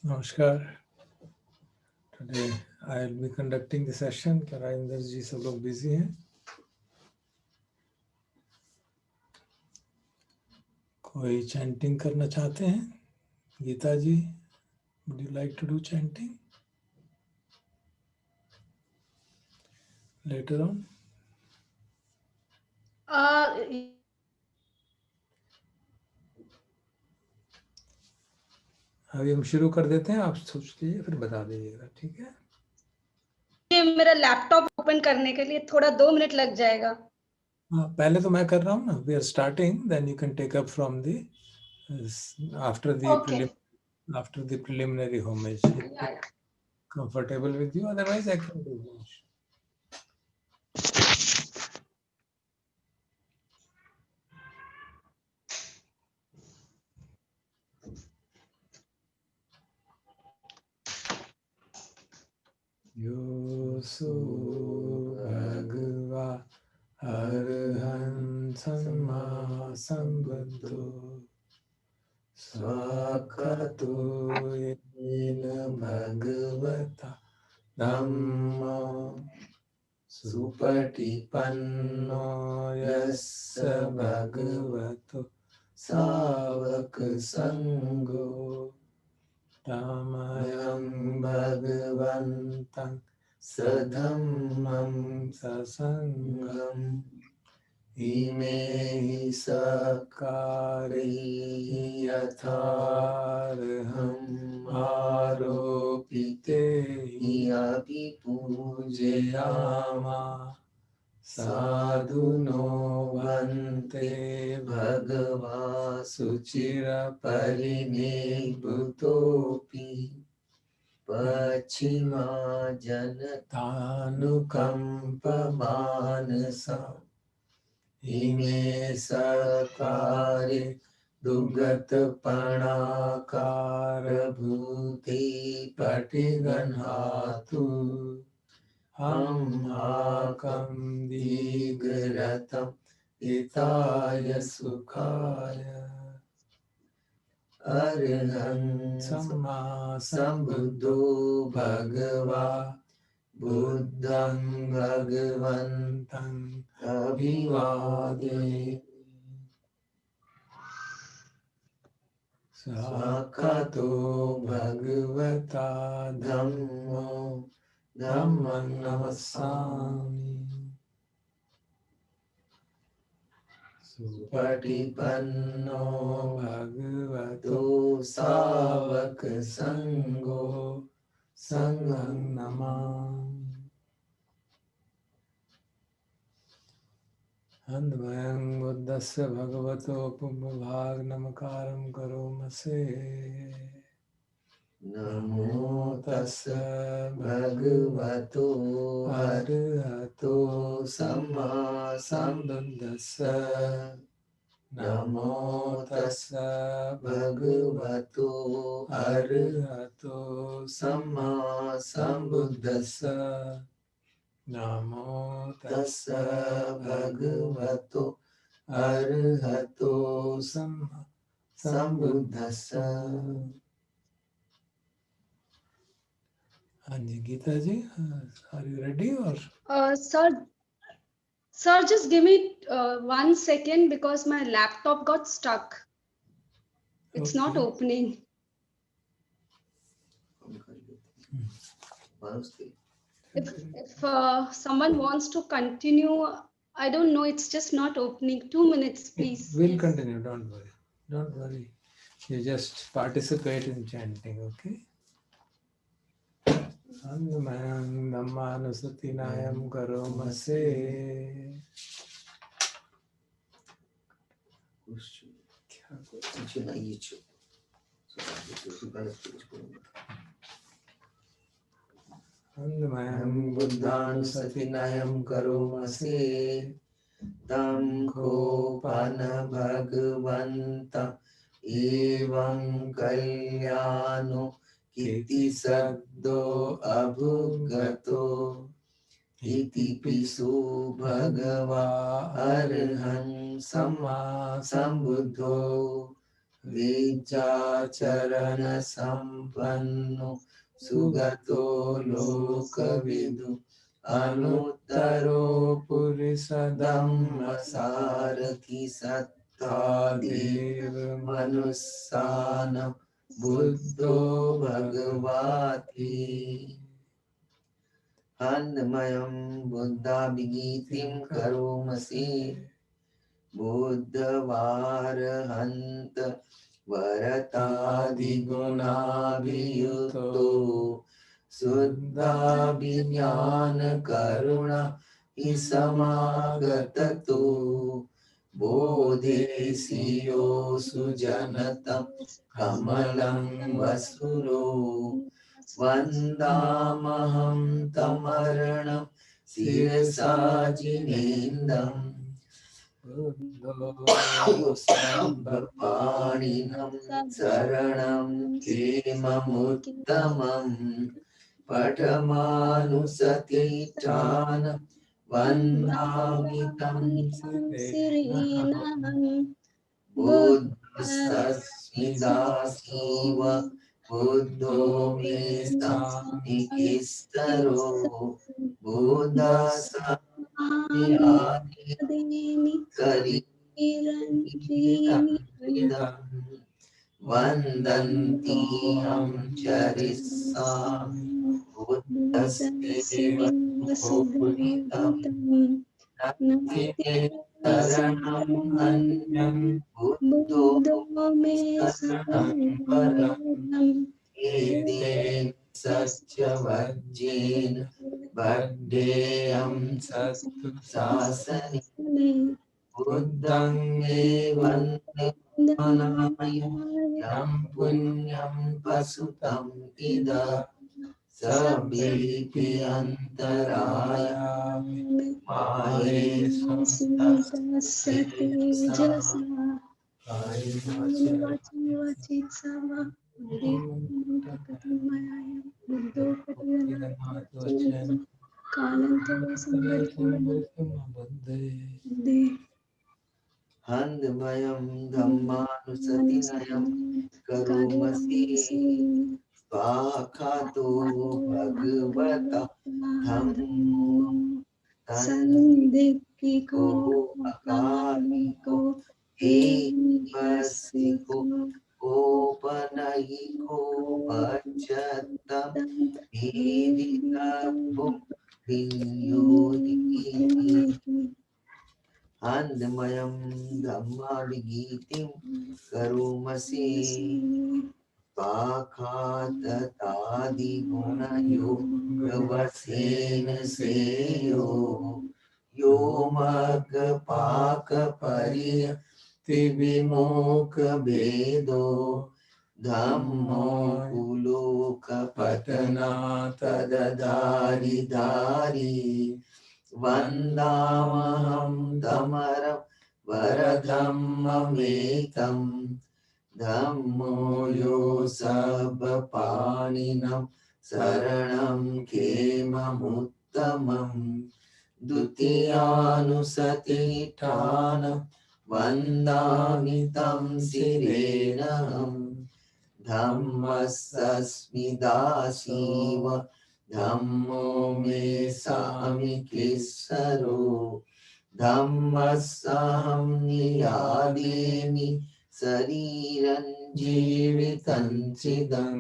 नमस्कार। Today I will be conducting the session. Rajendra जी सब लोग बिजी हैं। कोई चैंटिंग करना चाहते हैं? गीता जी, would you like to do chanting later on? अभी हम शुरू कर देते हैं, आप सोच लीजिए फिर बता दीजिएगा, ठीक है? ये मेरा लैपटॉप ओपन करने के लिए थोड़ा 2 मिनट लग जाएगा। हाँ, पहले तो मैं कर रहा हूँ ना। We are starting, then you can take up from the after the preliminary homage. Comfortable with you? Otherwise, I can do this. Yosu Bhagava Arhan Samma Sambuddho Swakato Yena Bhagavata Dhamma Supatipanno Yassa Bhagavato Savaka Sangho Tamayam Bhagavantam Sadhammam Sasangham Imehi Sakari Yatharham Aropite Yapi Pujayama Sadhuno Vante Bhagava Suchira Parinibhutopi Pachima Janatanukampa Manasa Ime Sakare Dugat Panakara Bhuti Patiganhatu Hamhakam Digratam Itaya Sukhaya Arhan Samma Sambuddho Bhagava Buddham Bhagavantam Abhivade Sakato Bhagavata Dhammo Dhammam Namassami Supatipanno Bhagavato Savaka Sangho Sangham Namami Andvayam Buddhasya Bhagavato Pumbhavag Namakaram Karomase Namo Tassa Bhagavato Arahato Samma Sambuddhassa Namo Tassa Bhagavato Arahato Samma Sambuddhassa Namo Tassa Bhagavato Arahato Samma Sambuddhassa. हाँ जी गीता जी, are you ready or? Sir, just give me 1 second because my laptop got stuck. It's not opening. If someone wants to continue, I don't know, it's just not opening. 2 minutes, please. We'll continue, don't worry. Don't worry. You just participate in chanting, okay? Andmayam Dhammanusatinayam Karomase. Andmayam Buddhanusatinayam Karomase. Tamko Pana Bhagavanta Evam Kalyano Kiti Saddo Abhugato Iti Pisu Bhagava Arhan Samma Sambuddho विद्याचरण संपन्नो सुगतो लोकविदु अनुत्तरो पुरुषधम्मसारथि सत्तादेव मनुस्सानं बुद्धो भगवाति अन्नमयं बुद्धाभिगीतिं करोमसि बुद्धवारहन्त वरतादिगुणाभियुक्तो शुद्धाभिज्ञानकरुणा हि समागततो बोधेसियो सुजनतं कमलं वसुरो वन्दामहं तमर्णं शिरसा जिनेन्दम् सर्वपाणिनं शरणं किममुत्तमम् पठमानुसतिष्ठान वन्दामि तं सिरेणं बुद्धस्मिदासीव बुद्धो मे सामिकिस्तरो बुद्धस्मियानि वन्दन्ति हम चरिष्यामि बुद्धस्येव भूरितं नास्ति मे शरणम् अन्यं बुद्धो मे शरणं परम् एतेन सत्यवज्रेण बद्धेयं सत्तु शासने बुद्धं मे वन्दमानाय यं पुण्यं प्रसुतम् इदा सभेऽपि अन्तरायामि माहेषु तेजसा हन्दमयं धम्मानुसतिनयं करोमसि स्वाखातो भगवता धम्मो संदिग्धिको अकालिको एवसिको ओपनयिको पश्चात्तं भेदितव्यो वियोनिः आनन्दमयं धम्माभिगीतिं करोमसि पाखाततादिगुणयोगवशेन श्रेयो यो मग्गपाकपरियतिविमोकभेदो धम्मो कुलोकपतनातदधारिधारी वन्दामहं तमरं वरधम्ममेतं धम्मो यो सर्वपाणिनं शरणं खेममुत्तमम् द्वितीयानुसतिष्ठानं वन्दामि तं शिरेणहम् धम्मस्सस्मिदासीव धम्मो मे सामिकेश्वरो धम्मस्सहं नियादेमि शरीरं जीवितं चिदं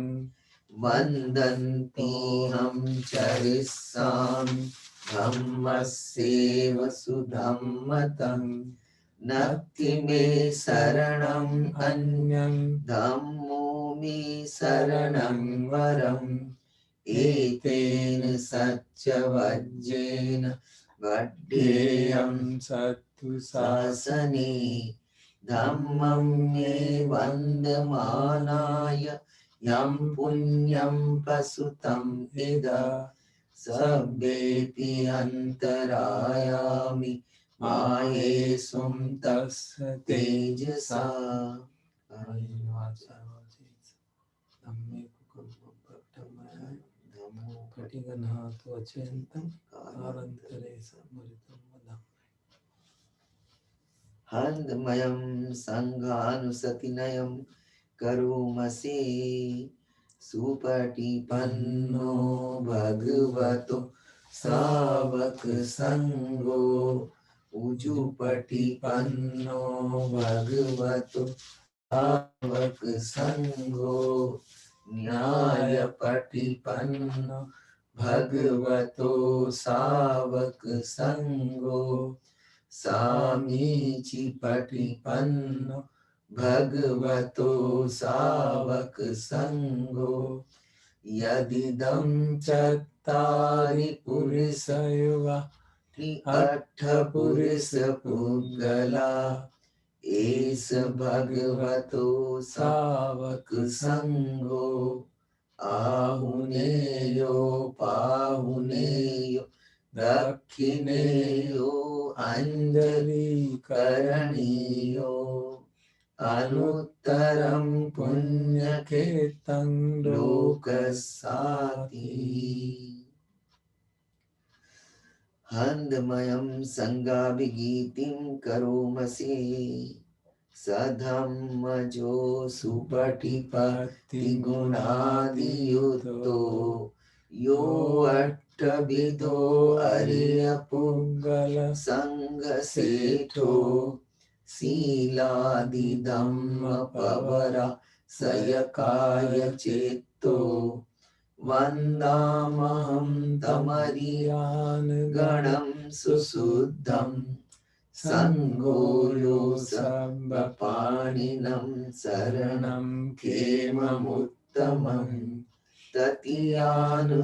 वन्दन्तीहं चरिष्यामि धम्मस्येव सुधम्मतं नत्ति मे शरणम् अन्यं धम्मो मे शरणं वरम् एतेन सत्यवज्रेण बद्धेयं सत्तु शासने धम्मं मे वन्दमानाय यं पुण्यं प्रसुतम् इदा सभ्येऽपि अन्तरायामि माहेषुं तस्य तेजसा कटिगनाथो अचयन्तं कालान्तरे समृतं वदम् हन्दमयं संघानुसतिनयं करोमसे सुपटिपन्नो भगवतो सावक संगो उजुपटिपन्नो भगवतो सावक संगो न्यायपटिपन्नो भगवतो सावक संगो सामीचि पटिपन्नो भगवतो सावक संगो यदिदं चत्तारि पुरुषयुगा अट्ठ पुरुष पुद्गला एष भगवतो सावक संगो आहुनेयो पाहुनेयो दक्षिणेयो अंजलि करणीयो अनुत्तरं पुण्यखेतं लोकसाति हन्दमयं संगाभिगीतिं करोमसे सधम्मजो सुपटिपत्तिगुणादियुक्तो यो अट्ठविधो अरियपुङ्गल संगसेठो शीलादिधम्मपवरा सयकाय चेत्तो वन्दामहं तमरियान् गणं सुशुद्धं संगो यो सर्वपाणिनं शरणं खेममुत्तमं ततीयानुसतिष्ठान्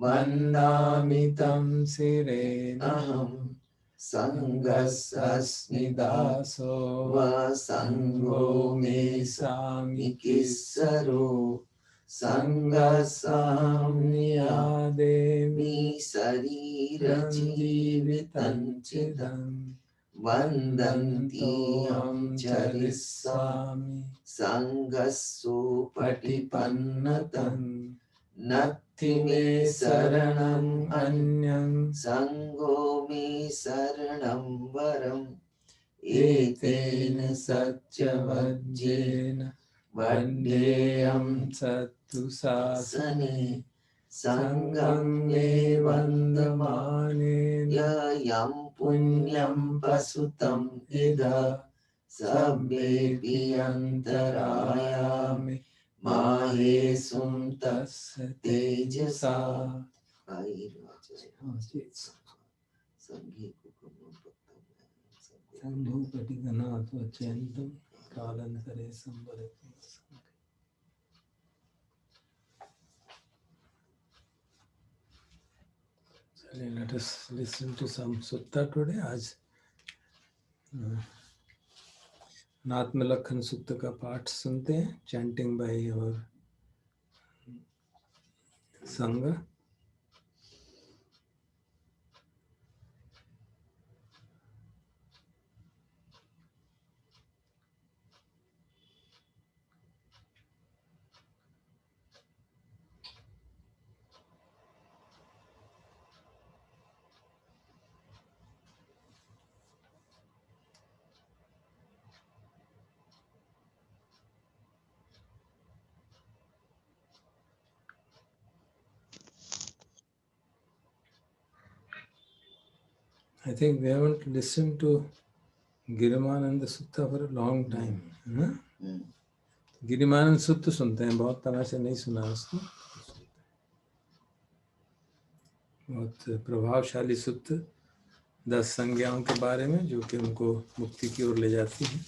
वन्दामि तं शिरेणहम् संगस्सस्मि दासो वसंगो मे सामिकीश्वरो संगसाम्यादेमि शरीरजीवितं चिदं वन्दन्ति अहं चरिष्यामि संगस्सुपटिपन्नतं नत्थि मे शरणं अन्यं संगो मे शरणं वरम् एतेन सत्यवज्येन वन्देयं सत्तु शासने संगं मे वन्दमानेन यं पुण्यं प्रसुतं इदं सभ्येऽपि अन्तरायामि माहेशुं तस्य तेजसा संभूपटिगणात्वचेन्दं कालान्तरे संवरति। Let us listen to some sutta today. आज नात्मलक्षण सूक्त का पाठ सुनते हैं, चैंटिंग बाय और संग। I think we haven't listened to गिरिमानंद Sutta for a long time. गिरिमानंद सूत्र सुनते हैं, बहुत तरह से नहीं सुना उसको। बहुत प्रभावशाली सूत्र 10 संज्ञाओं के बारे में, जो कि उनको मुक्ति की ओर ले जाती है।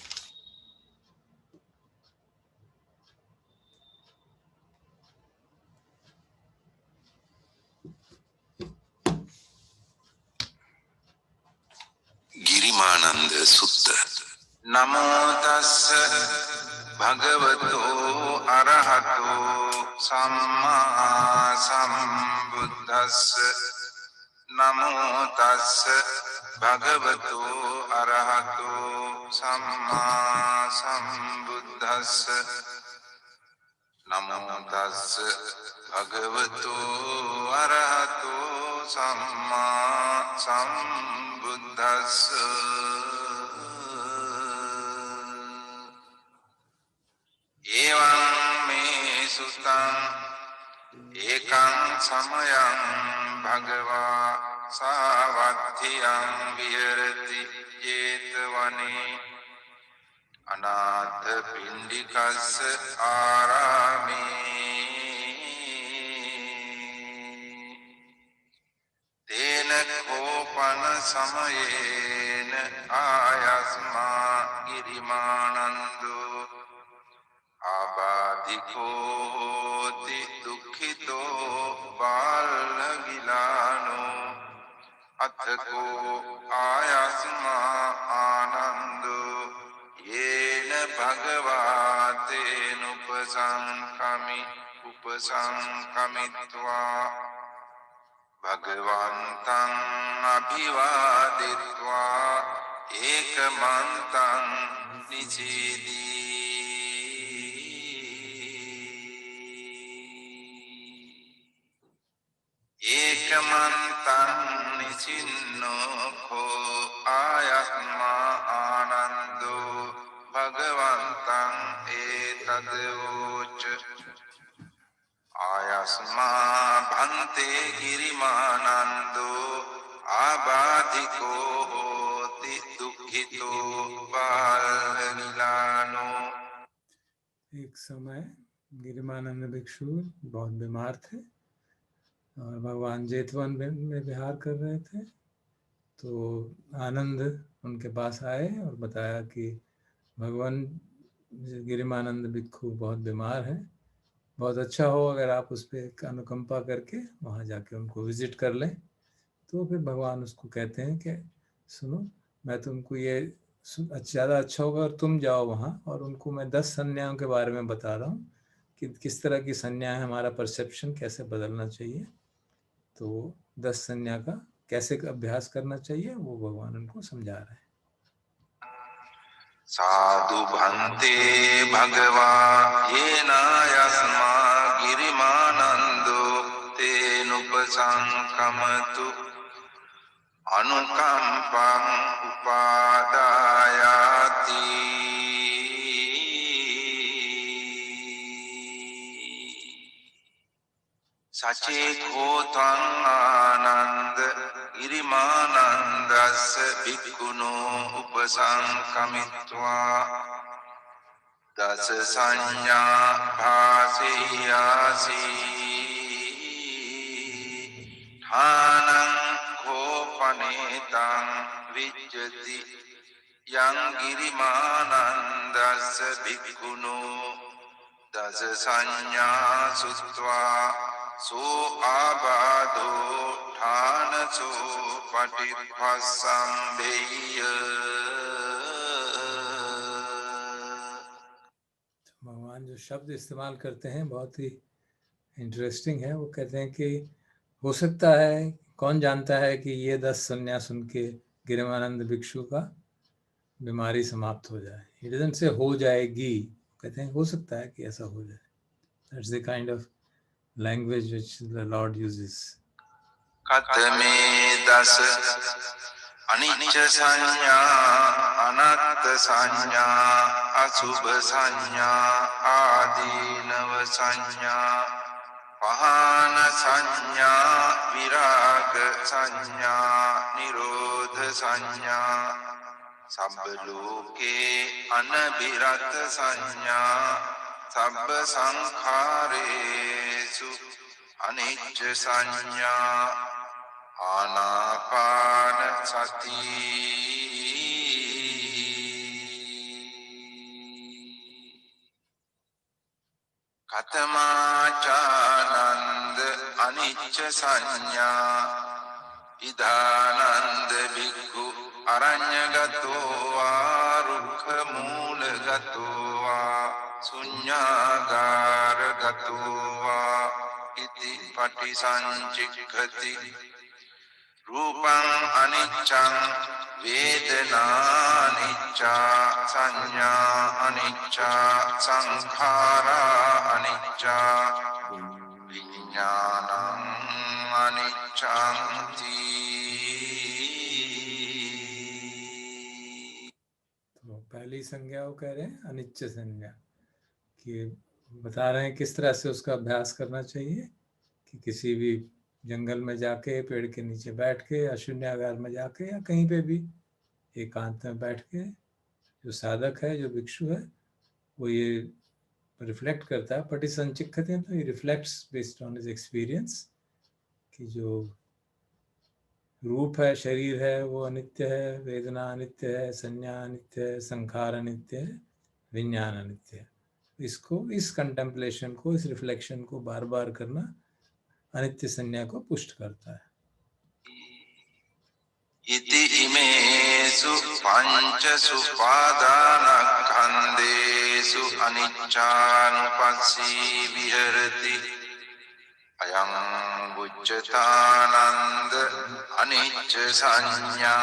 गिरिमानंद सूत्र। नमो तस्स भगवतो अरहतो सम्मा सम्बुद्धस्स। नमो तस्स भगवतो अरहतो सम्मा सम्बुद्धस्स। नमो तस्स भगवतो अरहतो सम्मा सम्बुद्धस्स एवं मे सुतं एकं समयं भगवा सावधियं विहरति जेतवने अनाथ पिंडिकस्य आरामे तेन कोपन समयेन आयस्मा गिरिमानन्दो आबाधिको होति दुःखितो बालगिलानो अथको आयस्मा आनन्दो येन उपसंकमित्वा भगवन्तं अभिवादित्वा एकमन्तं निषेधि एकमन्तं निचिन्नो को आयस्मा आनन्दो भगवन्तं एतद्वोच आयस्मा भन्ते गिरिमानन्दो आबाधिको होति दुःखितो बालगिलानो। एक समय गिरिमानंद भिक्षु बहुत बीमार थे और भगवान जेतवन में विहार कर रहे थे। तो आनंद उनके पास आए और बताया कि भगवान गिरिमानंद भिक्षु बहुत बीमार है, बहुत अच्छा हो अगर आप उस पर अनुकंपा करके वहाँ जाके उनको विजिट कर लें। तो फिर भगवान उसको कहते हैं कि सुनो, मैं तुमको ये ज़्यादा अच्छा होगा और तुम जाओ वहाँ और उनको मैं 10 संज्ञाओं के बारे में बता रहा हूँ कि किस तरह की संज्ञा है, हमारा परसेप्शन कैसे बदलना चाहिए। तो 10 संज्ञा का कैसे अभ्यास करना चाहिए वो भगवान उनको समझा रहे हैं। साधु भन्ते भगवा येना यस्मा गिरिमानन्दो तेनुपसंकमतु अनुकंपं उपादायाति सचेतो त्वं आनन्द गिरिमानन्दस्य भिक्खुनो उपसंकमित्वा दश संज्ञा भाषेयासि ठानं कोपनेतं विज्जति यं गिरिमानन्दस्य भिक्खुनो दश संज्ञा श्रुत्वा सो आबाधो ठानसो पटिफसंभेय। भगवान जो शब्द इस्तेमाल करते हैं बहुत ही इंटरेस्टिंग है। वो कहते हैं कि हो सकता है, कौन जानता है कि ये 10 संन्यास सुन के गिरिमानंद भिक्षु का बीमारी समाप्त हो जाए। He doesn't say हो जाएगी, कहते हैं हो सकता है कि ऐसा हो जाए। That's the kind of language which the Lord uses. कतमे दस अनिच्च संज्ञा अनत्त संज्ञा अशुभ संज्ञा आदीनव संज्ञा पहान संज्ञा विराग संज्ञा निरोध संज्ञा सबलोके अनभिरत संज्ञा सब संखारेषु अनिच्च संज्ञा आनापान सति कथमाचानंद अनिच्च संज्ञा इदानंद भिक्खु अरण्यगतो वा रुक्खमूलगतो वा शून्यागारगतो वा इति पटिसञ्चिघ्घति रूपं अनिच्चं वेदनानिच्चा संज्ञा अनिच्चा संखारा अनिच्चा विज्ञानम् अनिच्चं अनिच्छन्ति। तो पहली संज्ञा वो कह रहे हैं अनिच्छ संज्ञा, कि बता रहे हैं किस तरह से उसका अभ्यास करना चाहिए, कि किसी भी जंगल में जाके, पेड़ के नीचे बैठ के, या शून्यागार में जाके, या कहीं पे भी एकांत में बैठ के जो साधक है, जो भिक्षु है, वो ये रिफ्लेक्ट करता है, पटिसंचिक्खते हैं, तो ये reflects based on his experience कि जो रूप है, शरीर है, वो अनित्य है, वेदना अनित्य है, संज्ञा अनित्य है, संखार अनित्य है, विज्ञान अनित्य है। इसको, इस कंटेम्पलेशन को, इस रिफ्लेक्शन को बार बार करना अनित्य संज्ञा को पुष्ट करता है। इति इमेषु पञ्चसु पादानस्कन्धेषु अनिच्चानुपस्सी विहरति अयं उच्यतानन्द अनिच्च संज्ञा।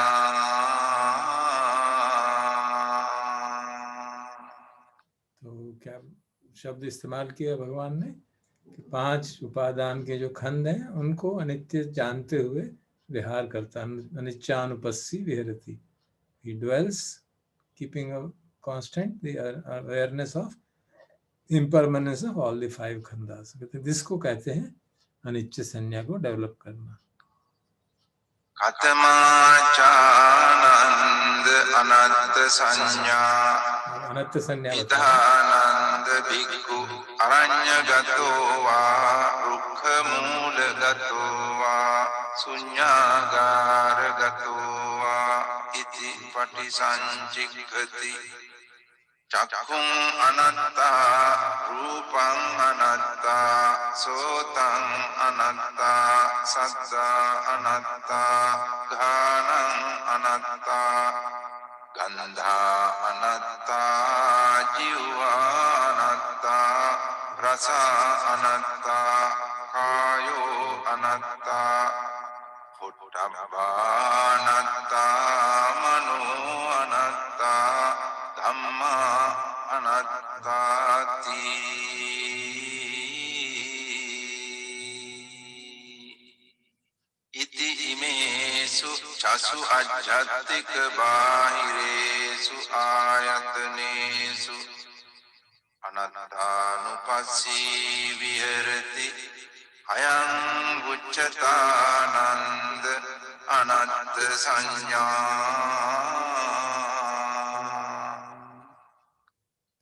तो क्या शब्द इस्तेमाल किया भगवान ने कि 5 उपादान के जो खंड हैं उनको अनित्य जानते हुए विहार करता, अनिच्चानुपस्सी विहरति। He dwells keeping a constant the awareness of impermanence of all the 5 खंडास। जिसको कहते हैं अनिच्च संज्ञा को डेवलप करना। कथमाचानन्द अनंत संज्ञा अनंत संज्ञा इदानंद भिक्खु अरण्यगतो वा रुक्खमूलगतो वा शून्यागारगतो वा इति पटिसंचिक्खति। चक्षुं अनत्ता रूपं अनत्ता सोतं अनत्ता सद्दा अनत्ता घ्राणं अनत्ता गन्धा अनत्ता जिह्वा अनत्ता रस अनत्ता कायो अनत्ता पोट्टभ्वानत्ता मनो अनत्ता धम्मा अनत्ताति। इति इमेषु चक्षु आध्यात्मिक बाहिरेषु आयतनेषु अनन्तानुपस्सी विहरति अयं उच्यतानन्द अनंत संज्ञा।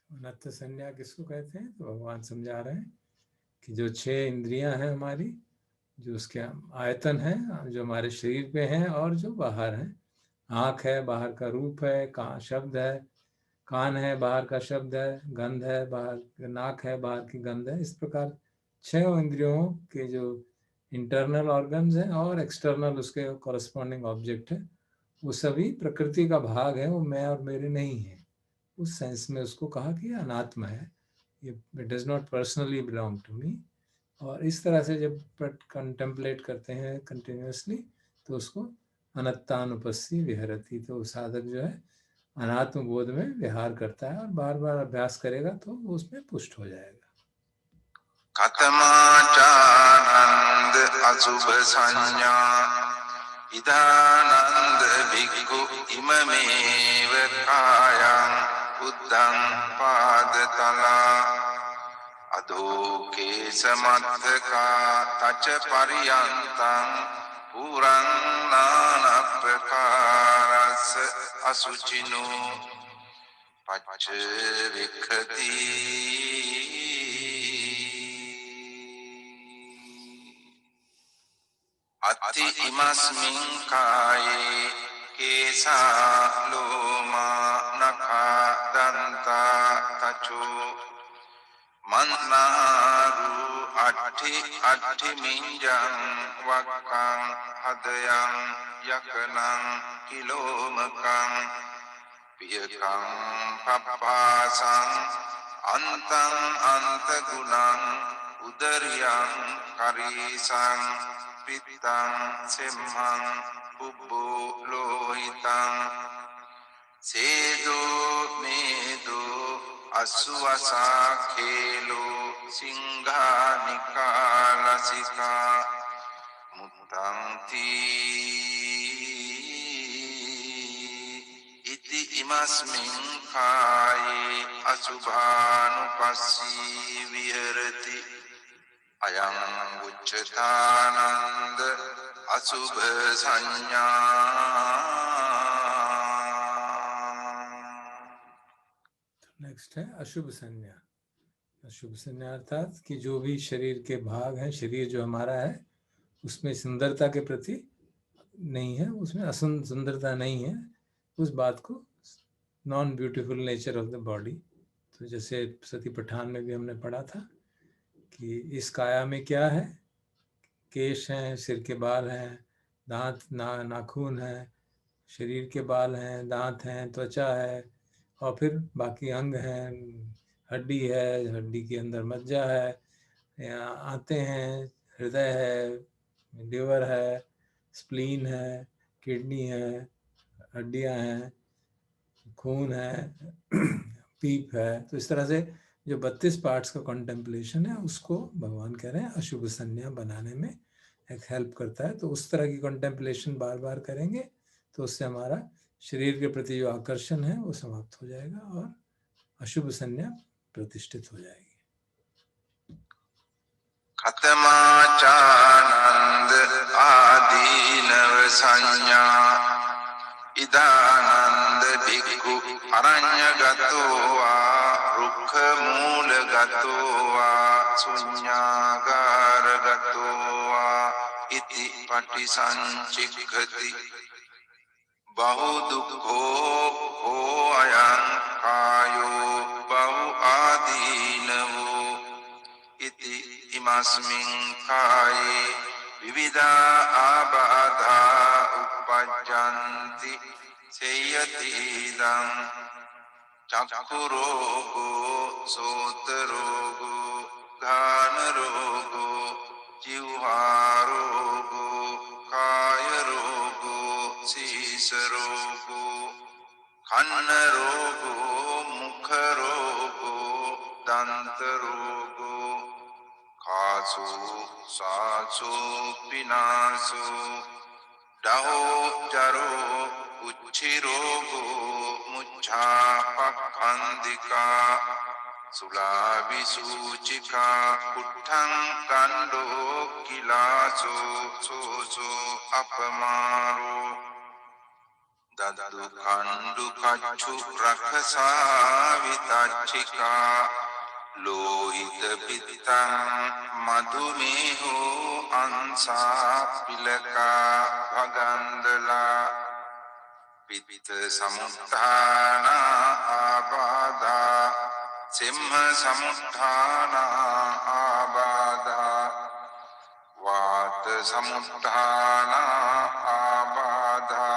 अनंत संज्ञा किसको कहते हैं? तो भगवान समझा रहे हैं कि जो 6 इंद्रियां हैं हमारी, जो उसके आयतन है, जो हमारे शरीर पे हैं और जो बाहर हैं। आँख है, बाहर का रूप है, शब्द है, कान है, बाहर का शब्द है, गंध है, बाहर नाक है, बाहर की गंध है। इस प्रकार 6 इंद्रियों के जो इंटरनल ऑर्गन्स हैं और एक्सटर्नल उसके कॉरस्पॉन्डिंग ऑब्जेक्ट है, वो सभी प्रकृति का भाग है, वो मैं और मेरे नहीं है। उस सेंस में उसको कहा कि अनात्मा है, ये it does not personally belong to me. और इस तरह से जब कंटेम्पलेट करते हैं कंटिन्यूसली, तो उसको अनत्तानुपस्सी विहरति, तो साधक जो है अनात्म बोध में विहार करता है और बार बार अभ्यास करेगा तो वो उसमें पुष्ट हो जाएगा। कथमाचानंद अशुभ संज्ञा इदानंद भिक्खु इममेव कायं बुद्धं पादतला अधोकेशमध्यका तच पर्यन्तं पुरं नानाप्रकारस्य अशुचिनो पच्चविक्खति। अति इमस्मिन् काये केशा लोमा नखा दन्ता तचो मन्नारु अट्ठिमिञ्जं वक्कं हृदयं यकनं किलोमकं पियकं पप्पासं अन्तं अन्तगुणं उदर्यं करीसं पित्तं सिंहं उब्बो लोहितं सेदो मेदो अश्वसा खेलो सिंहानिका लसिका मुत्तंति इति इमस्मिन् काये अशुभानुपस्सी विहरति अयं उच्चतानंद अशुभ संज्ञा। नेक्स्ट है अशुभ संज्ञा। अशुभ संज्ञा अर्थात कि जो भी शरीर के भाग हैं, शरीर जो हमारा है उसमें सुंदरता के प्रति नहीं है, उसमें सुंदरता नहीं है, उस बात को non beautiful nature of the body. तो जैसे सती पठान में भी हमने पढ़ा था कि इस काया में क्या है, केश हैं, सिर के बाल हैं, दांत नाखून है, शरीर के बाल हैं, दांत हैं, त्वचा है, और फिर बाकी अंग हैं, हड्डी है, हड्डी के अंदर मज्जा है, आंतें हैं, हृदय है, लिवर है, स्प्लीन है, किडनी है, हड्डियां हैं, खून है, पीप है। तो इस तरह से जो 32 पार्ट्स का कॉन्टेम्पलेशन है उसको भगवान कह रहे हैं अशुभ संज्ञा बनाने में एक हेल्प करता है। तो उस तरह की कॉन्टेम्पलेशन बार बार करेंगे तो उससे हमारा शरीर के प्रति जो आकर्षण है वो समाप्त हो जाएगा और अशुभ संज्ञा प्रतिष्ठित हो जाएगी। खतमाचानंद आदीनव संज्ञा इदानंद भिक्खु अरण्यगतो वा रुक्ख मूलगतो वा शून्यागारगतो वा इति पटिसञ्चिघ्घति बहुदुःखो भो अयं कायो बहु आदीनवो इति इमस्मिन् काये विविधा आबाधा उपपद्यन्ति सेयतीदं चक्षुरोगो सोतरोगो घानरोगो जिह्वारोगो कायरोगो शीर्षरोगो खन्नरोगो मुखरोगो दन्तरोगो खासो सासो पिनासो डहो जरो उच्छिरोगो मुच्छापखंदिका सुलाभिसूचिका कुट्ठं कंडो किलासो सोसो अपमारो ददु खंडु कच्छु रखसा वितच्छिका लोहित पित्तं मधुमेहो अंसा पिलका भगंदला पित्त समुत्थाना आबाधा सिंह समुत्थाना आबाधा वात समुत्थाना आबाधा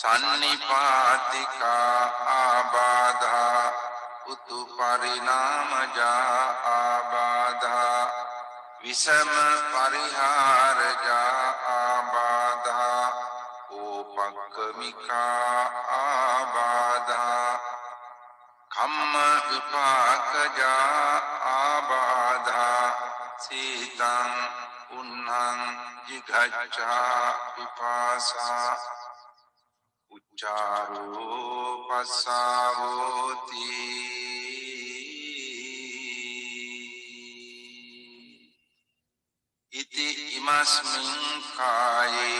सन्निपातिका आबाधा उतु परिणामजा आबाधा विषम परिहारजा आबाधा ओपक्कमिका आबाधा खम्म विपाकजा आबाधा शीतं उन्नं जिघच्चा पिपासा उच्चारो पस्सावोति इति इमस्मिन् काये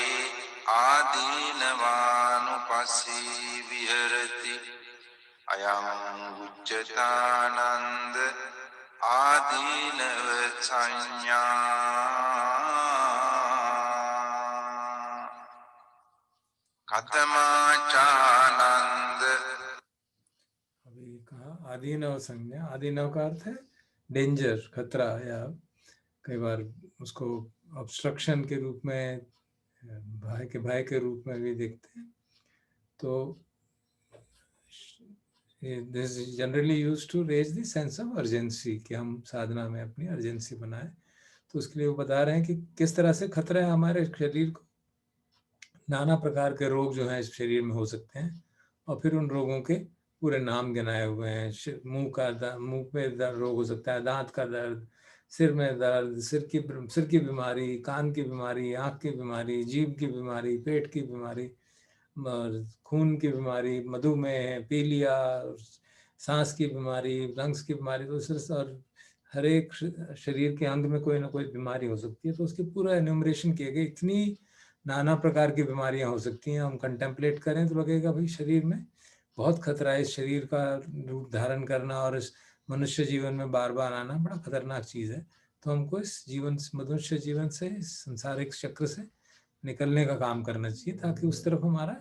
आदीनवानुपस्सी विहरति अयं उच्चतानंद आदीनव संज्ञा। खतमाचानंद अभी कहा आदिनव संज्ञा। आदिनव का अर्थ है डेंजर, खतरा, या कई बार उसको ऑब्स्ट्रक्शन के रूप में, भय के रूप में भी देखते हैं। तो this is generally used to raise the sense of urgency, कि हम साधना में अपनी अर्जेंसी बनाएं। तो उसके लिए वो बता रहे हैं कि किस तरह से खतरा है हमारे शरीर को। नाना प्रकार के रोग जो हैं इस शरीर में हो सकते हैं, और फिर उन रोगों के पूरे नाम गिनाए हुए हैं। मुंह पे दर्द रोग हो सकता है, दांत का दर्द, सिर में दर्द, सिर की बीमारी, कान की बीमारी, आँख की बीमारी, जीभ की बीमारी, पेट की बीमारी, खून की बीमारी, मधुमेह, पीलिया, सांस की बीमारी, लंग्स की बीमारी, तो सिर्फ और हर एक शरीर के अंग में कोई ना कोई बीमारी हो सकती है। तो उसकी पूरा एन्यूमरेशन किए गए, इतनी नाना प्रकार की बीमारियां हो सकती हैं। हम कंटेम्पलेट करें तो लगेगा भाई शरीर में बहुत खतरा है। इस शरीर का रूप धारण करना और इस मनुष्य जीवन में बार बार आना बड़ा खतरनाक चीज़ है। तो हमको इस मनुष्य जीवन से, इस संसारिक चक्र से निकलने का काम करना चाहिए ताकि उस तरफ हमारा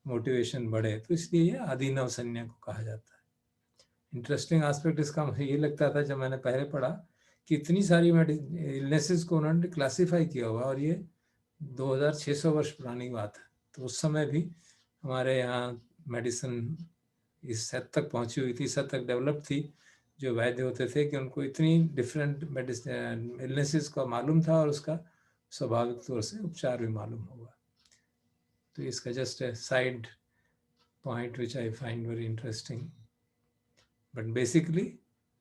मोटिवेशन बढ़े। तो इसलिए ये आदिनव संन्या को कहा जाता है। इंटरेस्टिंग एस्पेक्ट इसका मुझे ये लगता था जब मैंने पहले पढ़ा कि इतनी सारी इलनेसेस को उन्होंने क्लासीफाई किया हुआ, और ये 2600 वर्ष पुरानी बात है। तो उस समय भी हमारे यहाँ मेडिसिन इस हद तक पहुंची हुई थी, इस हद तक डेवलप थी, जो वैद्य होते थे कि उनको इतनी डिफरेंट मेडिसिन इलनेसेस का मालूम था और उसका स्वाभाविक तौर से उपचार भी मालूम होगा। तो इसका just a side point which I find very interesting, but basically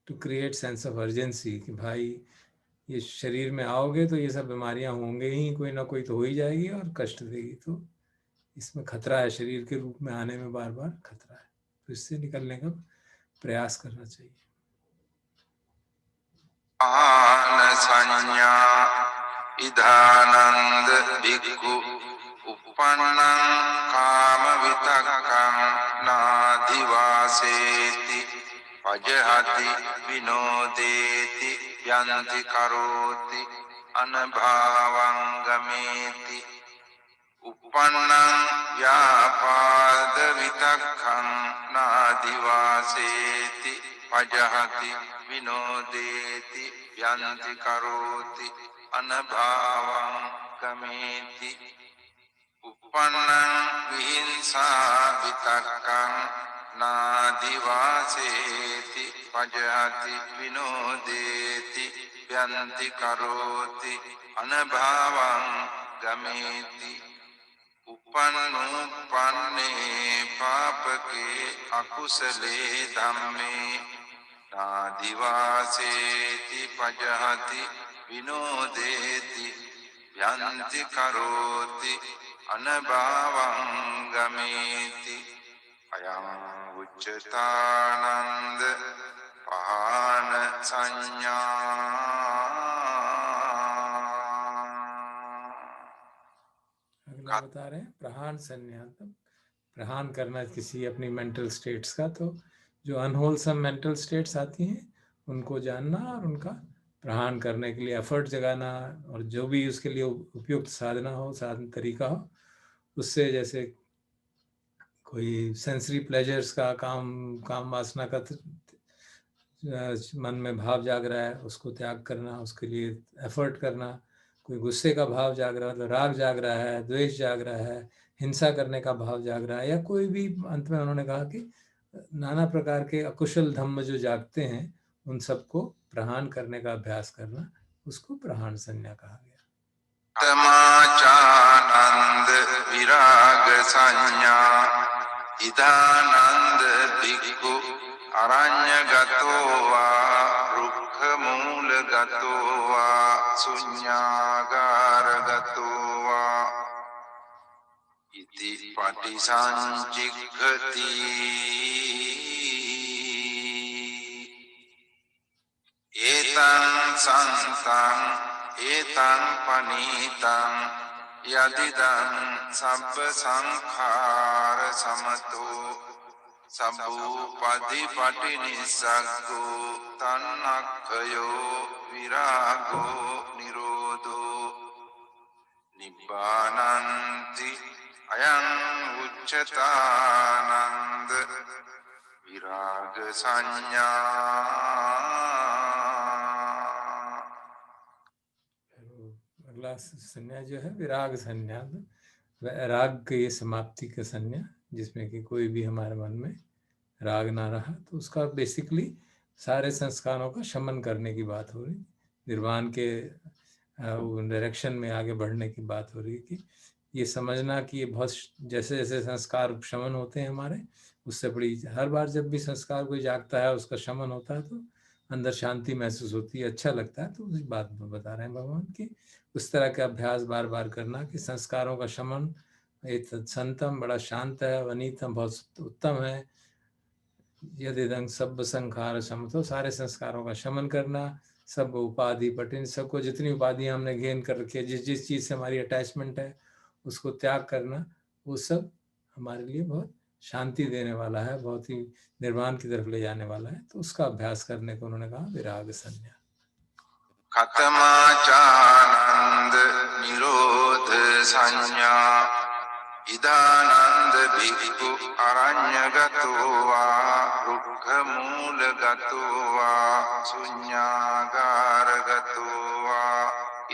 to create sense of urgency कि भाई ये शरीर में आओगे तो ये सब बीमारियां होंगे ही, कोई ना कोई तो हो ही जाएगी और कष्ट देगी। तो इसमें खतरा है, शरीर के रूप में आने में बार बार खतरा है, तो इससे निकलने का प्रयास करना चाहिए। संज्ञा इदानंद भिक्खु uppannam kama vitakam nadivaseti pajahati vinodeti yanti karoti anabhavam gameti uppannam vyapada vitakam nadivaseti pajahati vinodeti yanti karoti anabhavam gameti uppannam vihinsa vitakam nadivaseti pajahati vinodeti yanti karoti anabhavam gameti uppannuppanne papake akusale dhamme nadivaseti pajahati vinodeti yanti karoti anabhavam gameti ayam uccatanand pahana sanya। अगला बता रहे हैं प्रहान संन्यास, प्रहान करना किसी अपनी mental states का। तो जो अनहोलसम मेंटल स्टेट्स आती हैं उनको जानना और उनका प्रहान करने के लिए एफर्ट जगाना, और जो भी उसके लिए उपयुक्त साधना हो, साधन तरीका हो, उससे जैसे कोई सेंसरी प्लेजर्स का काम वासना का मन में भाव जाग रहा है, उसको त्याग करना, उसके लिए एफर्ट करना। कोई गुस्से का भाव जाग रहा है, तो राग जाग रहा है, द्वेष जाग रहा है, हिंसा करने का भाव जाग रहा है, या कोई भी, अंत में उन्होंने कहा कि नाना प्रकार के अकुशल धम्म जो जागते हैं उन सबको प्रहान करने का अभ्यास करना, उसको प्रहान संज्ञा कहा गया। तमाचानंद विराग संज्ञा इदानंद भिक्खु अरण्यगतो वा रुक्खमूलगतो वा शून्यागारगतो वा इति पटिसञ्जिघ्रति एतं सन्तं एतं पनीतं यदिदं सब्ब संखार समतो सबूपधिपटि निस्सग्गो तन्नक्खयो विरागो निरोधो निब्बानन्ति अयं उच्चतानन्द विराग संज्ञा। अगला संज्ञा जो है विराग संज्ञा, राग की समाप्ति का संज्ञा, जिसमें कि कोई भी हमारे मन में राग ना रहा, तो उसका बेसिकली सारे संस्कारों का शमन करने की बात हो रही, निर्वाण के डायरेक्शन में आगे बढ़ने की बात हो रही। कि ये समझना कि ये बहुत, जैसे जैसे संस्कार शमन होते हैं हमारे, उससे बड़ी, हर बार जब भी संस्कार कोई जागता है उसका शमन होता है, तो अंदर शांति महसूस होती है, अच्छा लगता है। तो उस बात में बता रहे हैं भगवान की उस तरह का अभ्यास बार बार करना कि संस्कारों का शमन, एतत् संतम बड़ा शांत है, वनीतम बहुत उत्तम है, यदिदं सब संखार समतो सारे संस्कारों का शमन करना, सब उपाधि पटिन सबको जितनी उपाधियां हमने गेन कर रखी है, जिस जिस चीज़ से हमारी अटैचमेंट है उसको त्याग करना, वो सब हमारे लिए बहुत शांति देने वाला है, बहुत ही निर्वाण की तरफ ले जाने वाला है। तो उसका अभ्यास करने को उन्होंने कहा विराग संन्यास। कतमाचानंद निरोध संज्ञा इदानंद भिक्खु अरण्यगतो वा रुक्खमूलगतो वा शून्यागारगतो वा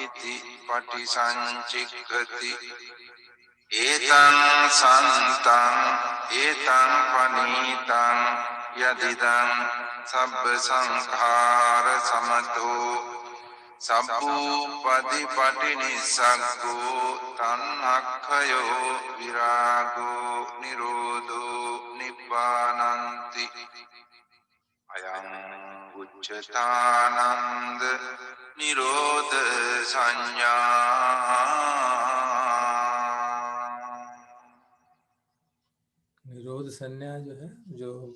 इति पटिसञ्चिक्खति एतं सन्तं एतं पनीतं यदिदं सब्बसंखार समतो सब्बूपधिपटिनिस्सग्गो तन्नक्खयो विरागो निरोधो निब्बानन्ति अयं उच्चतानन्द निरोध संज्ञा। निरोध संन्यास जो है, जो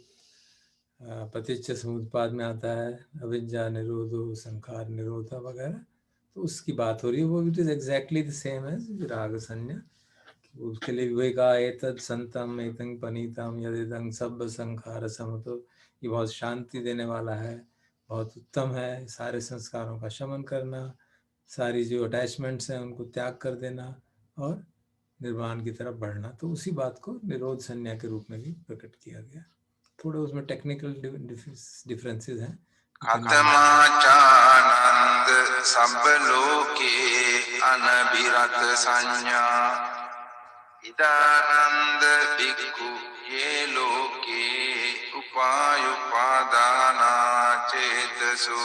पतिच्च समुत्पाद में आता है, अविद्या निरोधो संखार निरोधा वगैरह, तो उसकी बात हो रही है। वो it is exactly the same as विराग संन्यास। उसके लिए वही कहा एतत् संतम एतं पनीतम यदिदं सब संखार समतो, ये बहुत शांति देने वाला है, बहुत उत्तम है। सारे संस्कारों का शमन करना, सारी जो अटैचमेंट्स हैं उनको त्याग कर देना और निर्वाण की तरफ बढ़ना। तो उसी बात को निरोध संज्ञा के रूप में भी प्रकट किया गया। थोड़े उसमें टेक्निकल डिफरेंसेस हैं। कतमाचानंद सब लोके अनभिरत संज्ञा इदानंद भिक्खु ये लोके उपायुपादाना चेतसो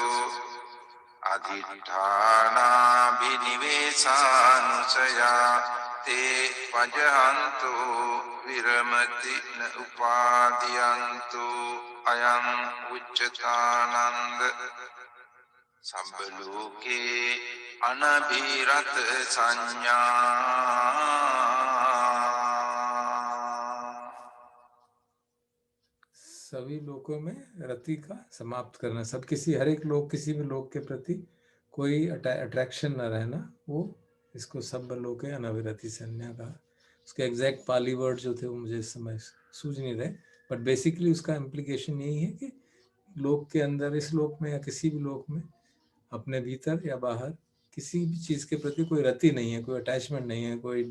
अधिष्ठानाभिनिवेशानुसया ते पजहन्तो विरमति न उपादीयन्तो अयं उच्चतानंद सब लोके अनभिरत संज्ञा। सभी लोकों में रति का समाप्त करना, सब किसी हर एक लोग किसी भी लोग के प्रति कोई अट्रैक्शन न रहना, वो इसको सब लोके अनविरति संज्ञा का। उसके एग्जैक्ट पाली वर्ड जो थे वो मुझे इस समय सूझ नहीं रहे, बट बेसिकली उसका इम्प्लीकेशन यही है कि लोक के अंदर, इस लोक में या किसी भी लोक में, अपने भीतर या बाहर किसी भी चीज के प्रति कोई रति नहीं है, कोई अटैचमेंट नहीं है, कोई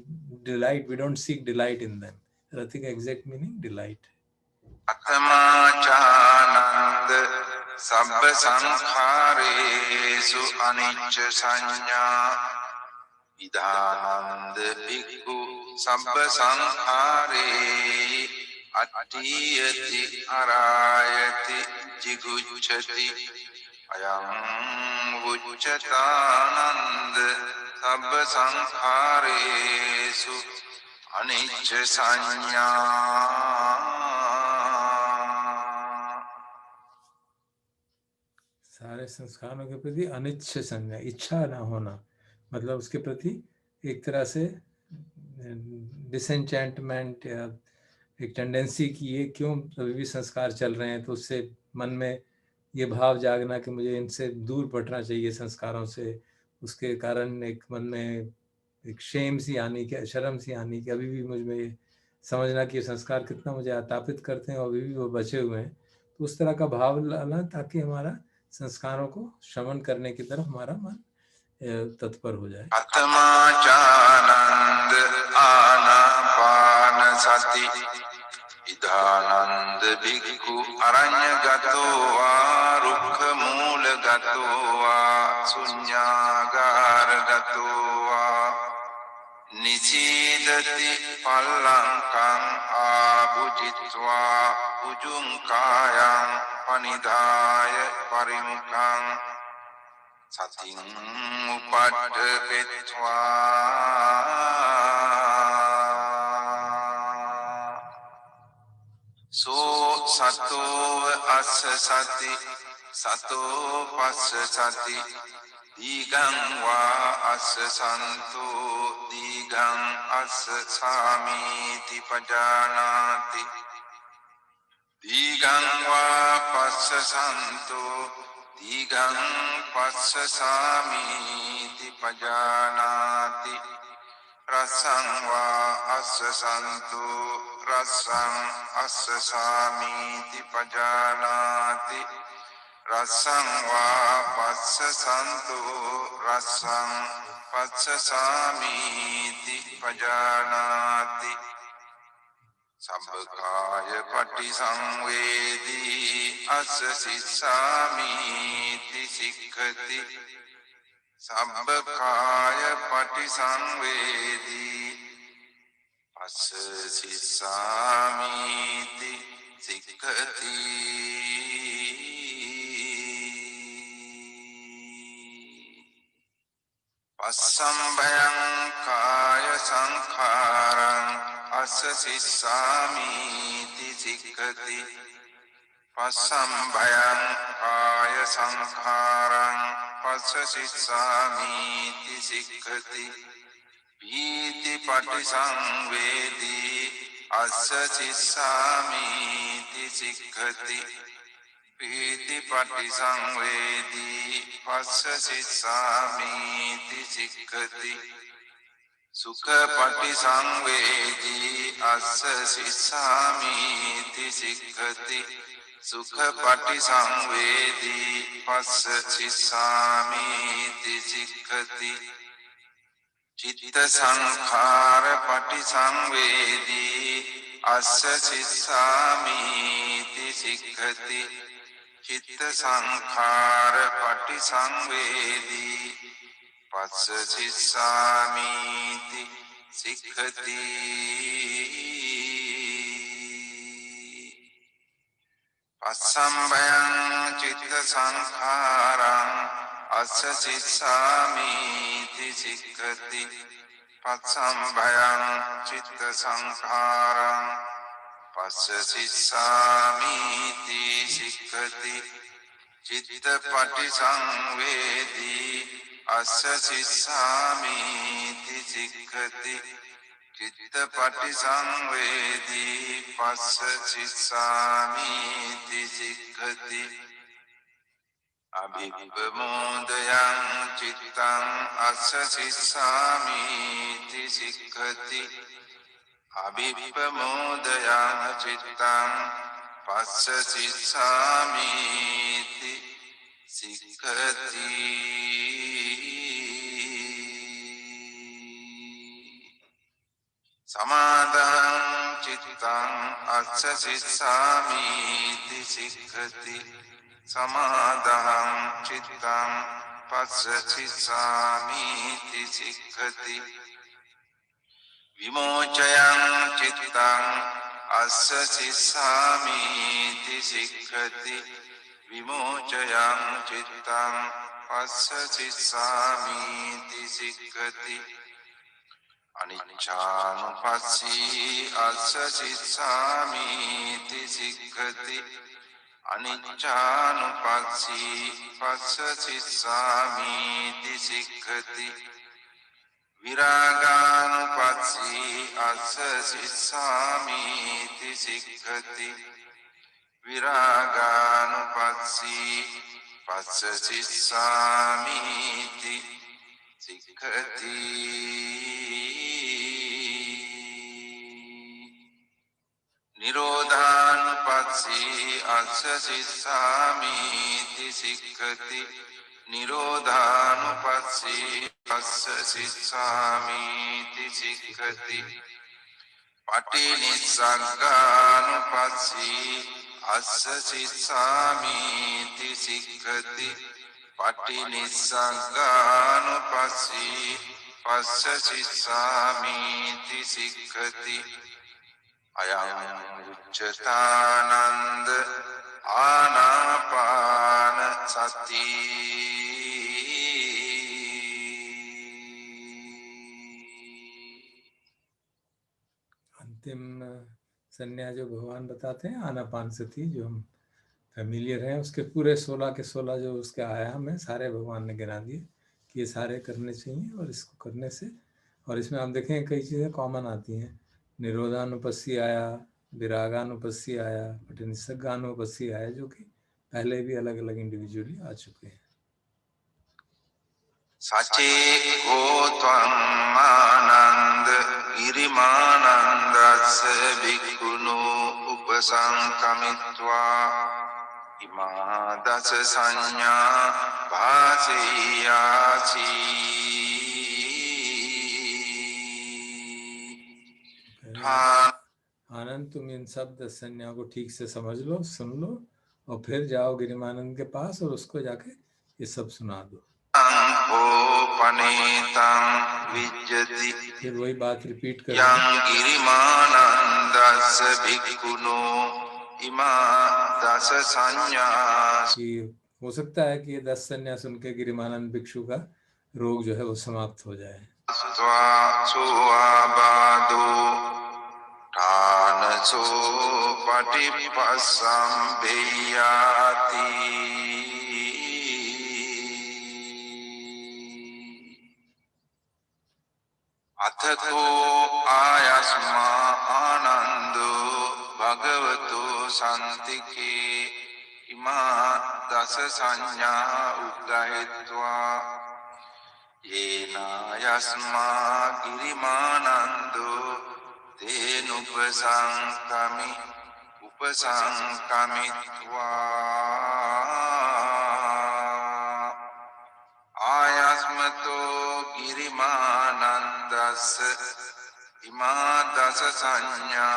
delight, we don't seek delight in them. रति का एग्जैक्ट मीनिंग डिलाइट है। आत्माचानंद सब संखारेषु अनिच्च संज्ञा इदानंद भिक्खु सब संखारे अतीयति अरायति जिगुच्छति अयं उच्चतानंद सब संखारेषु अनिच्च संज्ञा। सारे संस्कारों के प्रति अनिच्छ संज्ञा, इच्छा ना होना, मतलब उसके प्रति एक तरह से डिसएंचेंटमेंट या एक टेंडेंसी कि ये क्यों अभी भी संस्कार चल रहे हैं, तो उससे मन में ये भाव जागना कि मुझे इनसे दूर पटना चाहिए संस्कारों से। उसके कारण एक मन में एक शेम सी आनी, कि शर्म सी आनी कि अभी भी मुझ में ये समझना कि ये संस्कार कितना मुझे आतापित करते हैं और अभी भी वो बचे हुए हैं। तो उस तरह का भाव लाना ताकि हमारा संस्कारों को शमन करने की तरफ हमारा मन तत्पर हो जाए। आत्माचानंद आनापान सति इदानंद भिक्खु अरण्यगतो वा रुक्खमूलगतो वा शून्यागारगतो वा निषीदति पल्लंकं आभुजित्वा भुजुङ्कायं पनिधाय परिमुखं सतिं उपड्ढपित्वा सो सतो अस्य सति sato passati digang wa assa santo digang assa samiti pajanati digang wa passa santo digang passa samiti pajanati rasang wa assa santo rasang assa samiti pajanati rasang wa passa santo rasang passa samiti pajanati sabbakaya patisangvedi assa sissamiti sikkati sabbakaya patisangvedi assa sissamiti sikkati Passambayang kaya sangkharang assa sissamiti sikkati Passambayang kaya sangkharang assa sissamiti sikkati Pīti patisangvedi assa sissamiti sikkati Pīti patisangvedi passa sissamiti sikkati Sukha patisangvedi assa sissamiti sikkati Sukha patisangvedi passa sissamiti sikkati Citta sankhara patisangvedi assa sissamiti sikkati Citta sankhara patisangvedi passa sissamiti sikkati Passambayang citta sankharang assa sissamiti sikkati Passambayang citta sankharang passa sissamiti sikkati Citta patisangvedi assa sissamiti sikkati Citta patisangvedi passa sissamiti sikkati Abhippamodayang cittang assa sissamiti sikkati Abhippamodayang cittang passa sissamiti sikkati Samadang cittang assa sissamiti sikkati Samadang cittang passa sissamiti sikkati Vimochayang cittang assa sissamiti sikkati Vimochayang cittang passa sissamiti sikkati Aniccanupassī assa sissamiti sikkati Aniccanupassī passa sissamiti sikkati Viraganupassī assa sissamiti sikkati Viraganupassī passa sissamiti sikkati Nirodhanupassī assa sissamiti sikkati Nirodhanupassī assa sissamiti sikkati Patinissagganupassī assa sissamiti sikkati Patinissagganupassī passa sissamiti sikkati Ayam uccatananda anapana sati अंतिम संन्यास जो भगवान बताते हैं आनापानसति, जो हम familiar हैं, उसके पूरे 16 के 16 जो उसके आयाम हैं सारे भगवान ने गिना दिए कि ये सारे करने चाहिए, और इसको करने से, और इसमें आप देखें कई चीज़ें कॉमन आती हैं। निरोधानुपस्सी आया, विरागानुपस्सी आया, पटिनिसर्गानुपस्सी आया, जो कि पहले भी अलग अलग इंडिविजुअली आ चुके हैं। सचे को त्वं आनंद गिरिमानन्दस्य भिक्खुनो उपसंकमित्वा इमा दश संज्ञा भासेयासि। आनंद, तुम इन सब 10 संज्ञाओं को ठीक से समझ लो, सुन लो, और फिर जाओ गिरिमानंद के पास और उसको जाके ये सब सुना दो। फिर वही बात रिपीट कर कि हो सकता है कि ये 10 संज्ञा सुन के गिरिमानंद भिक्षु का रोग जो है वो समाप्त हो जाए। अथको आयस्मा आनंदो भगवतो संतिके इमा दश संज्ञा उद्गहित्वा येन यस्मा गिरिमानंदो उपसंकमित्वा आयस्मतो गिरिमानन्दस्य इमा दश संज्ञा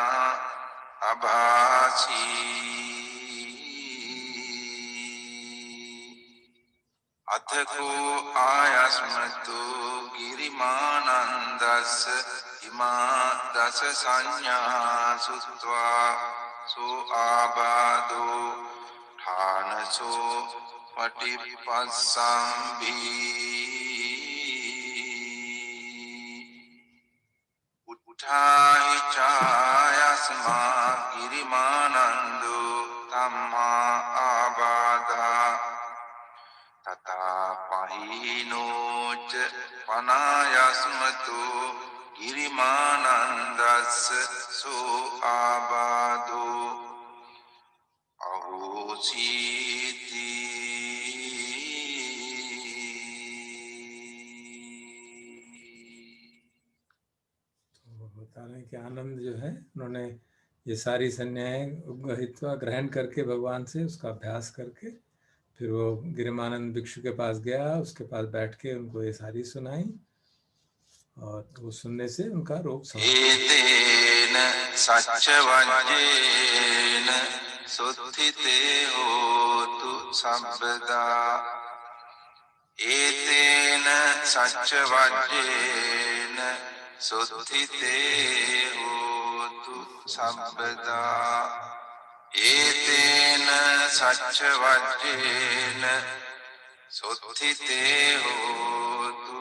अभाषी। अथ को आयस्मतो गिरिमानन्दस्य इमा दश संज्ञा श्रुत्वा सो आबादो ठानसो पटिपस्संभि। उत्थाहि चायस्मा गिरिमानन्दो तम्मा आबाधा तथा पाहिनोच पनायस्मतो गिरिमानन्दस्य सो आबाधो अहोसीति। बता रहे हैं कि आनंद जो है उन्होंने ये सारी संज्ञाएं उपगहित्वा ग्रहण करके भगवान से उसका अभ्यास करके फिर वो गिरिमानंद भिक्षु के पास गया, उसके पास बैठ के उनको ये सारी सुनाई, और वो सुनने से उनका रोग एतेन सच्चवज्जेन सुत्थिते होतु सर्वदा। एतेन सच्चवज्जेन सुत्थिते होतु सर्वदा। एतेन सच्चवज्जेन सुत्थिते होतु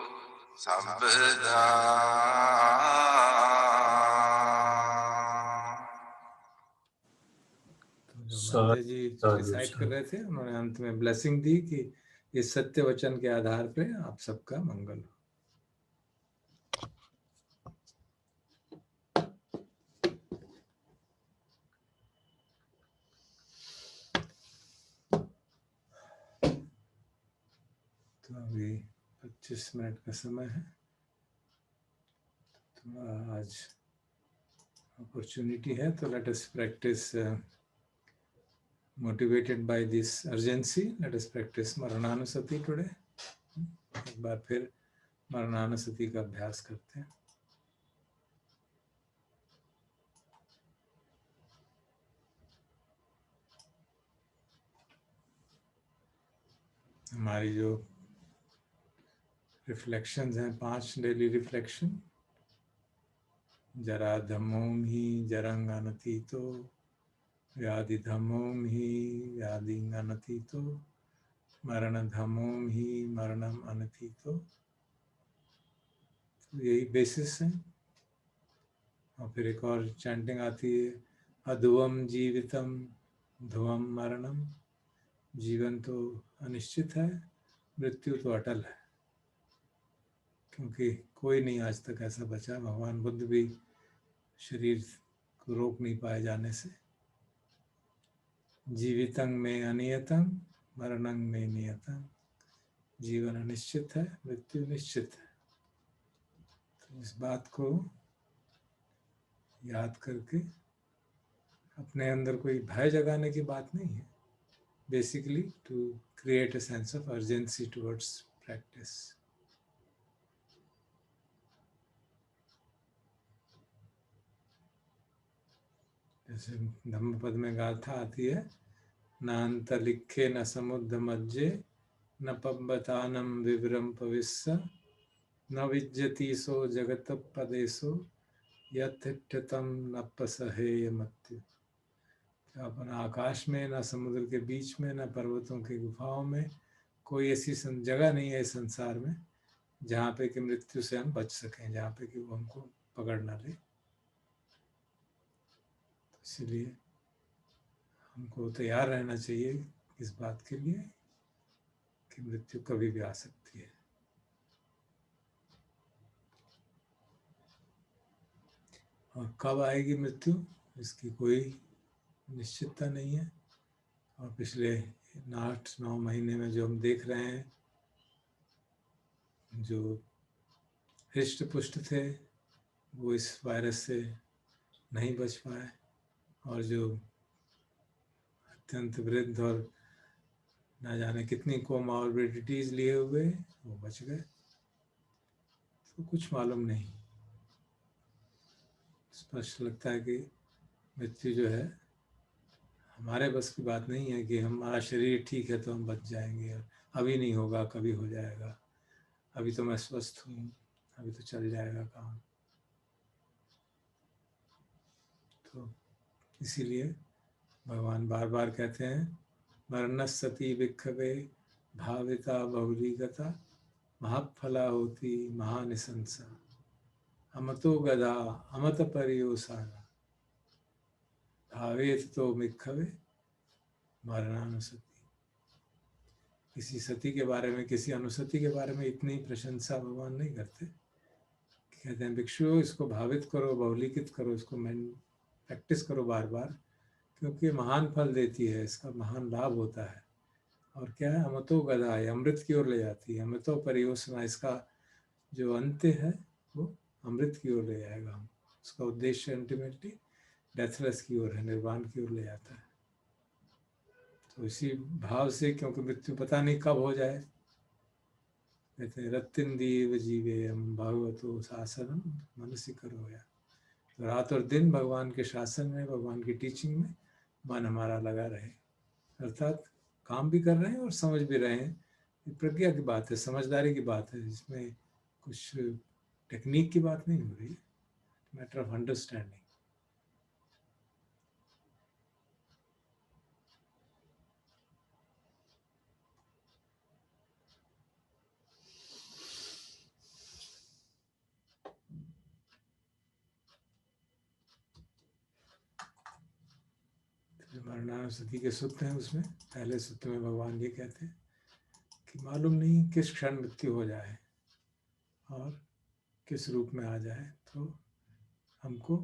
सर्वदा। माता जी रिसाइट कर रहे थे, उन्होंने अंत में ब्लेसिंग दी कि इस सत्य वचन के आधार पे आप सबका मंगल हो। तो अभी 25 मिनट का समय है, तो आज अपॉर्चुनिटी है, तो let us practice motivated by this urgency, let us practice Marananusati today. एक बार फिर मरणानुसति का अभ्यास करते हैं। हमारी जो रिफ्लेक्शंस हैं, 5 डेली रिफ्लेक्शन, जरा धम्मों ही जरंगानतीतो, व्याधि धम्मों ही व्याधि अनतीतो, मरण धम्मों ही मरणम अनतीतो। तो यही बेसिस है। और फिर एक और चैंटिंग आती है, अधुवम जीवितम धुवम मरणम जीवन तो अनिश्चित है, मृत्यु तो अटल है, क्योंकि कोई नहीं आज तक ऐसा बचा। भगवान बुद्ध भी शरीर को रोक नहीं पाए जाने से। जीवितं में अनियतं मरणं में नियतं। जीवन अनिश्चित है, मृत्यु निश्चित है। तो इस बात को याद करके अपने अंदर कोई भय जगाने की बात नहीं है, basically to create a sense of urgency towards practice. जैसे धम्मपद में गाथा आती है, न अंतलिखे न समुद्र मज्जे न पब्बतानम विवरम पविस्स न विज्जति सो जगत पदेशो यथिष्ठितम न पसहेय मृत्यु। अपन आकाश में, न समुद्र के बीच में, न पर्वतों की गुफाओं में, कोई ऐसी जगह नहीं है इस संसार में जहाँ पे कि मृत्यु से हम बच सकें, जहाँ पे कि वो हमको पकड़ ना ले। तो इसलिए हमको तैयार रहना चाहिए इस बात के लिए कि मृत्यु कभी भी आ सकती है। और कब आएगी मृत्यु, इसकी कोई निश्चितता नहीं है। और पिछले 8-9 महीने में जो हम देख रहे हैं, जो हृष्ट पुष्ट थे वो इस वायरस से नहीं बच पाए, और जो अत्यंत वृद्ध और ना जाने कितनी कोमॉर्बिडिटीज लिए हुए वो बच गए। तो कुछ मालूम नहीं, स्पष्ट लगता है कि मृत्यु जो है हमारे बस की बात नहीं है कि हमारा शरीर ठीक है तो हम बच जाएंगे, अभी नहीं होगा कभी हो जाएगा, अभी तो मैं स्वस्थ हूँ, अभी तो चल जाएगा काम। तो इसीलिए भगवान बार बार कहते हैं, मरणस्सति विक्षवे भाविता बहुलीगता महाफला होती महानिशंसा अमतो गदा अमत परियोसाना भावेत तो मिक्षवे मरणानुसति। किसी सती के बारे में, किसी अनुसति के बारे में इतनी प्रशंसा भगवान नहीं करते। कहते हैं भिक्षु इसको भावित करो, बहुलीकित करो, इसको प्रैक्टिस करो बार बार, क्योंकि महान फल देती है, इसका महान लाभ होता है। और क्या है, अमतो गदा है, अमृत की ओर ले जाती है। अमृतो परियोजना, इसका जो अंत्य है वो अमृत की ओर ले जाएगा हम। उसका उद्देश्य अल्टीमेटली डेथलेस की ओर है, निर्वाण की ओर ले जाता है। तो इसी भाव से, क्योंकि मृत्यु पता नहीं कब हो जाए, कहते हैं रत्तिन दीव जीवे हम भगवतो शासनम मनसी करोया। तो रात और दिन भगवान के शासन में, भगवान की टीचिंग में मन हमारा लगा रहे, अर्थात काम भी कर रहे हैं और समझ भी रहे हैं। प्रज्ञा की बात है, समझदारी की बात है, इसमें कुछ टेक्निक की बात नहीं हो रही है, मैटर ऑफ अंडरस्टैंडिंग। मरणानुसति के सूत्र हैं, उसमें पहले सूत्र में भगवान ये कहते हैं कि मालूम नहीं किस क्षण मृत्यु हो जाए और किस रूप में आ जाए, तो हमको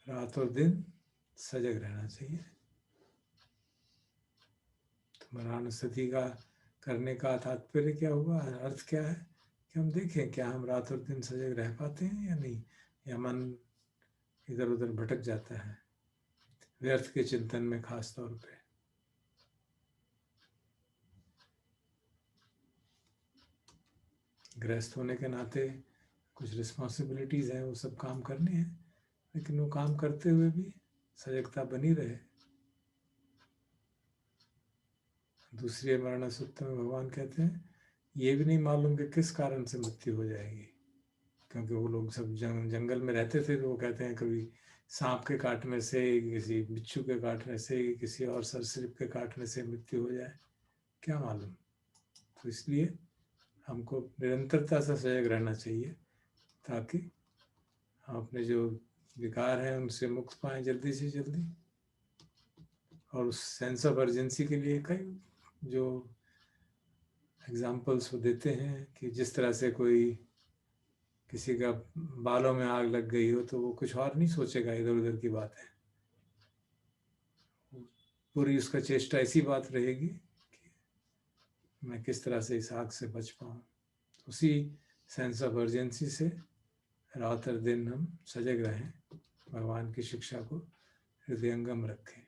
रात और दिन सजग रहना चाहिए। तो मरणानुसति का करने का तात्पर्य क्या हुआ, अर्थ क्या है कि हम देखें क्या हम रात और दिन सजग रह पाते हैं या नहीं, या मन इधर उधर भटक जाता है व्यर्थ के चिंतन में। खास तौर पे गृहस्थ होने के नाते कुछ रिस्पॉन्सिबिलिटीज़ हैं, वो सब काम करने हैं, लेकिन वो काम करते हुए भी सजगता बनी रहे। दूसरे मरण सूत्र में भगवान कहते हैं ये भी नहीं मालूम कि किस कारण से मृत्यु हो जाएगी, क्योंकि वो लोग सब जंगल में रहते थे, तो वो कहते हैं कभी सांप के काटने से, किसी बिच्छू के काटने से, किसी और सरीसृप के काटने से मृत्यु हो जाए, क्या मालूम। तो इसलिए हमको निरंतरता से सजग रहना चाहिए, ताकि हम अपने जो विकार हैं उनसे मुक्त पाएं जल्दी से जल्दी, और उस सेंस ऑफ अर्जेंसी के लिए कई जो एग्जाम्पल्स वो देते हैं कि जिस तरह से कोई किसी का बालों में आग लग गई हो तो वो कुछ और नहीं सोचेगा इधर उधर की बात है, पूरी उसका चेष्टा ऐसी बात रहेगी कि मैं किस तरह से इस आग से बच पाऊँ। उसी सेंस ऑफ अर्जेंसी से रात और दिन हम सजग रहें, भगवान की शिक्षा को हृदयंगम रखें।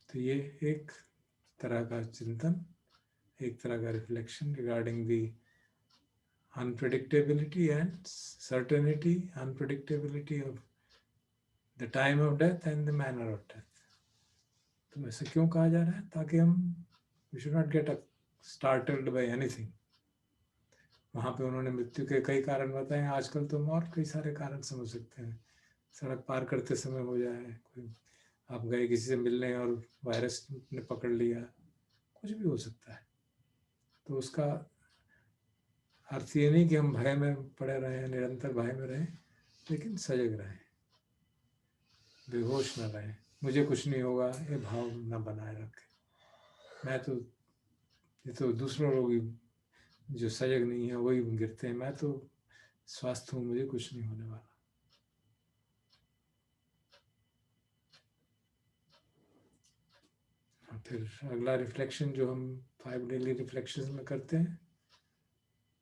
तो ये एक तरह का चिंतन, एक तरह का reflection regarding the unpredictability and certainty, unpredictability of the time of death and the manner of death. तो ऐसा क्यों कहा जा रहा है? ताकि हम we should not get startled by anything. वहाँ पे उन्होंने मृत्यु के कई कारण बताए, आजकल तो हम और कई सारे कारण समझ सकते हैं। सड़क पार करते समय हो जाए, कोई आप गए किसी से मिलने और वायरस ने पकड़ लिया, कुछ भी हो सकता है। तो उसका अर्थ ये नहीं कि हम भय में पड़े रहें, निरंतर भय में रहें, लेकिन सजग रहें, बेहोश न रहें, मुझे कुछ नहीं होगा ये भाव न बनाए रखें। मैं तो ये तो दूसरों लोग जो सजग नहीं है वही गिरते हैं, मैं तो स्वस्थ हूँ, मुझे कुछ नहीं होने वाला। और फिर अगला रिफ्लेक्शन जो हम 5 डेली रिफ्लेक्शंस में करते हैं,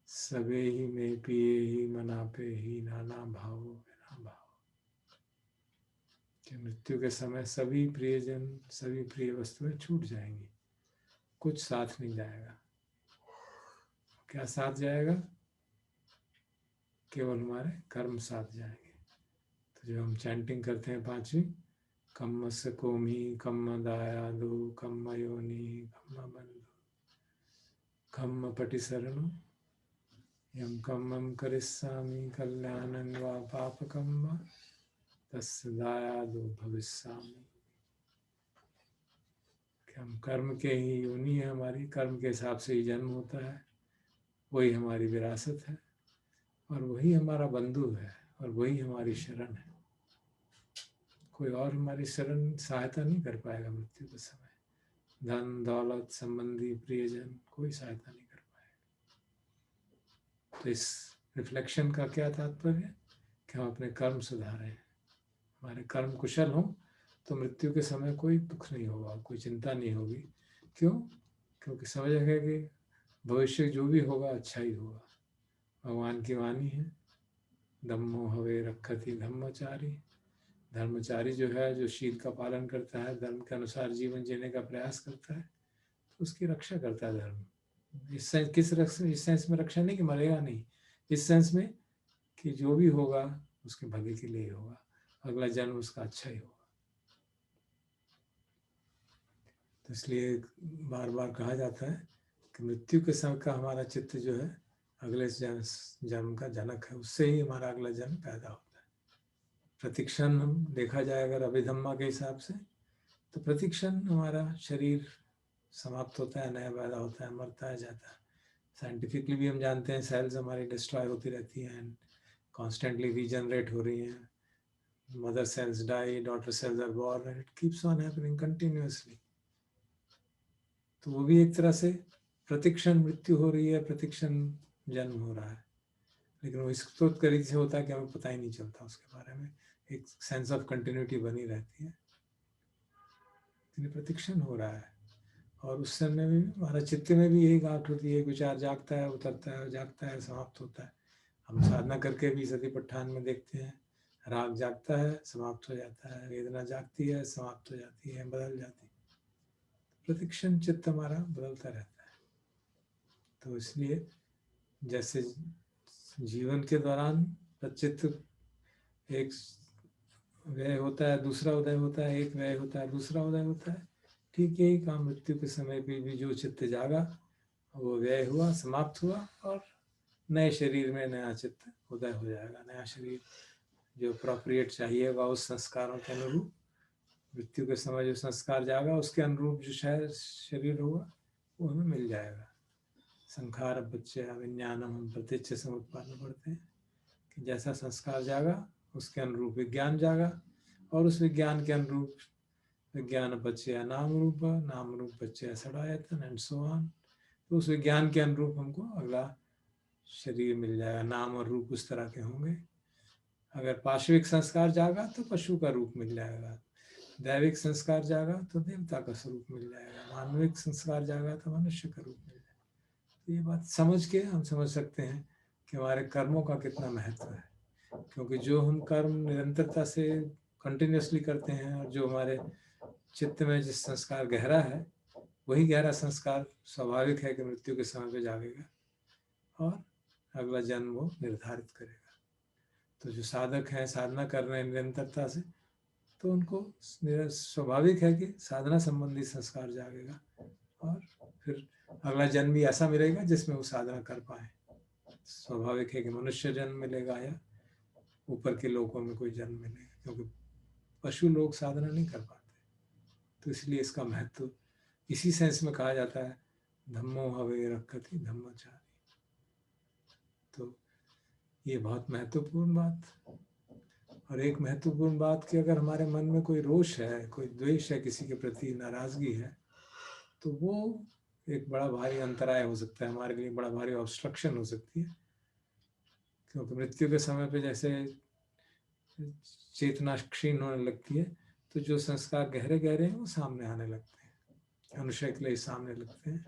सबे ही में पिए ही मना पे ही नाना भावो बिना भाव, कि मृत्यु के समय सभी प्रियजन, सभी प्रिय वस्तुएं छूट जाएंगी, कुछ साथ नहीं जाएगा। क्या साथ जाएगा? केवल हमारे कर्म साथ जाएंगे। तो जो हम चैंटिंग करते हैं 5वीं, कम्म स कोमी कम्म दायादो कम्म योनि कम्म बंधु कम्म पटिसरणु यम कम्मं करिष्यामि कल्याणं वा पापकं वा तस्य दायादो भविष्यामि। कि हम कर्म के ही योनि है, हमारी कर्म के हिसाब से ही जन्म होता है, वही हमारी विरासत है और वही हमारा बंधु है और वही हमारी शरण है। कोई और हमारी शरण सहायता नहीं कर पाएगा मृत्यु के समय। धन दौलत संबंधी प्रियजन कोई सहायता नहीं कर पाएगा। तो इस रिफ्लेक्शन का क्या तात्पर्य है कि हम अपने कर्म सुधारें, हमारे कर्म कुशल हों तो मृत्यु के समय कोई दुख नहीं होगा, कोई चिंता नहीं होगी। क्यों? क्योंकि समझ है कि भविष्य जो भी होगा अच्छा ही होगा। भगवान की वाणी है, धम्मो हवे रक्षति धम्मचारी। धर्मचारी जो है, जो शील का पालन करता है, धर्म के अनुसार जीवन जीने का प्रयास करता है, तो उसकी रक्षा करता है धर्म। इस सेंस में रक्षा नहीं कि मरेगा नहीं, इस सेंस में कि जो भी होगा उसके भले के लिए होगा, अगला जन्म उसका अच्छा ही होगा। तो इसलिए बार बार कहा जाता है कि मृत्यु के समय का हमारा चित्त जो है अगले जन्म का जनक है, उससे ही हमारा अगला जन्म पैदा होता है। प्रतिक्षण हम देखा जाए अगर अभिधम्मा के हिसाब से, तो प्रतिक्षण हमारा शरीर समाप्त होता है, नया पैदा होता है, मरता है, जाता है। साइंटिफिकली भी हम जानते हैं सेल्स हमारी डिस्ट्रॉय होती रहती हैं एंड कॉन्स्टेंटली रीजनरेट हो रही हैं। Mother cells die, daughter cells are born, it keeps on happening continuously. तो वो भी एक तरह से प्रतिक्षण मृत्यु हो रही है, प्रतिक्षण जन्म हो रहा है, लेकिन वो इस तो तरीके से होता है कि हमें पता ही नहीं चलता उसके बारे में, एक सेंस ऑफ कंटिन्यूटी बनी रहती है। प्रतिक्षण हो रहा है और उस समय में भी हमारा चित्त में भी यही गांठ होती है, विचार जागता है, उतरता है, जागता है, समाप्त होता है। हम साधना करके भी सतीपट्ठान में देखते हैं, राग जागता है, समाप्त हो जाता है, वेदना जागती है, समाप्त हो जाती है, बदल जाती है। प्रतिक्षण चित्त हमारा बदलता रहता है। तो इसलिए जैसे जीवन के दौरान चित्त एक व्यय होता है, दूसरा उदय होता है, एक व्यय होता है, दूसरा उदय होता है, ठीक यही काम मृत्यु के समय पे भी जो चित्त जागा वो व्यय हुआ, समाप्त हुआ और नए शरीर में नया चित्त उदय हो जाएगा। नया शरीर जो अप्रोप्रिएट चाहिएगा उस संस्कारों के अनुरूप, मृत्यु के समय जो संस्कार जागा उसके अनुरूप जो शायद शरीर होगा वो हमें मिल जाएगा। संखार बच्चे विज्ञानम हम प्रत्यक्ष समुत्पादन पढ़ते हैं कि जैसा संस्कार जागा उसके अनुरूप विज्ञान जागा और उस विज्ञान के अनुरूप विज्ञान पच्चय नाम रूप पच्चय षडायतन एंड सो ऑन। तो उस विज्ञान के अनुरूप हमको अगला शरीर मिल जाएगा, नाम और रूप उस तरह के होंगे। अगर पाशविक संस्कार जागा तो पशु का रूप मिल जाएगा, दैविक संस्कार जागा तो देवता का स्वरूप मिल जाएगा, मानविक संस्कार जागा तो मनुष्य का रूप मिल जाएगा। तो ये बात समझ के हम समझ सकते हैं कि हमारे कर्मों का कितना महत्व है, क्योंकि जो हम कर्म निरंतरता से कंटिन्यूसली करते हैं और जो हमारे चित्त में जिस संस्कार गहरा है, वही गहरा संस्कार स्वाभाविक है कि मृत्यु के समय पे जागेगा और अगला जन्म वो निर्धारित करेगा। तो जो साधक हैं, साधना कर रहे हैं निरंतरता से, तो उनको स्वाभाविक है कि साधना संबंधी संस्कार जागेगा और फिर अगला जन्म भी ऐसा मिलेगा जिसमें वो साधना कर पाए। स्वाभाविक है कि मनुष्य जन्म मिलेगा या ऊपर के लोकों में कोई जन्म मिलेगा, क्योंकि पशु लोग साधना नहीं कर पाते। तो इसलिए इसका महत्व इसी सेंस में कहा जाता है, धम्मो हवे रखति धम्मचारी। तो ये बहुत महत्वपूर्ण बात। और एक महत्वपूर्ण बात कि अगर हमारे मन में कोई रोष है, कोई द्वेष है, किसी के प्रति नाराजगी है, तो वो एक बड़ा भारी अंतराय हो सकता है, हमारे लिए बड़ा भारी ऑब्स्ट्रक्शन हो सकती है। क्योंकि मृत्यु के समय पे जैसे चेतना क्षीण होने लगती है, तो जो संस्कार गहरे गहरे हैं वो सामने आने लगते हैं, अनुशय के लिए सामने लगते हैं।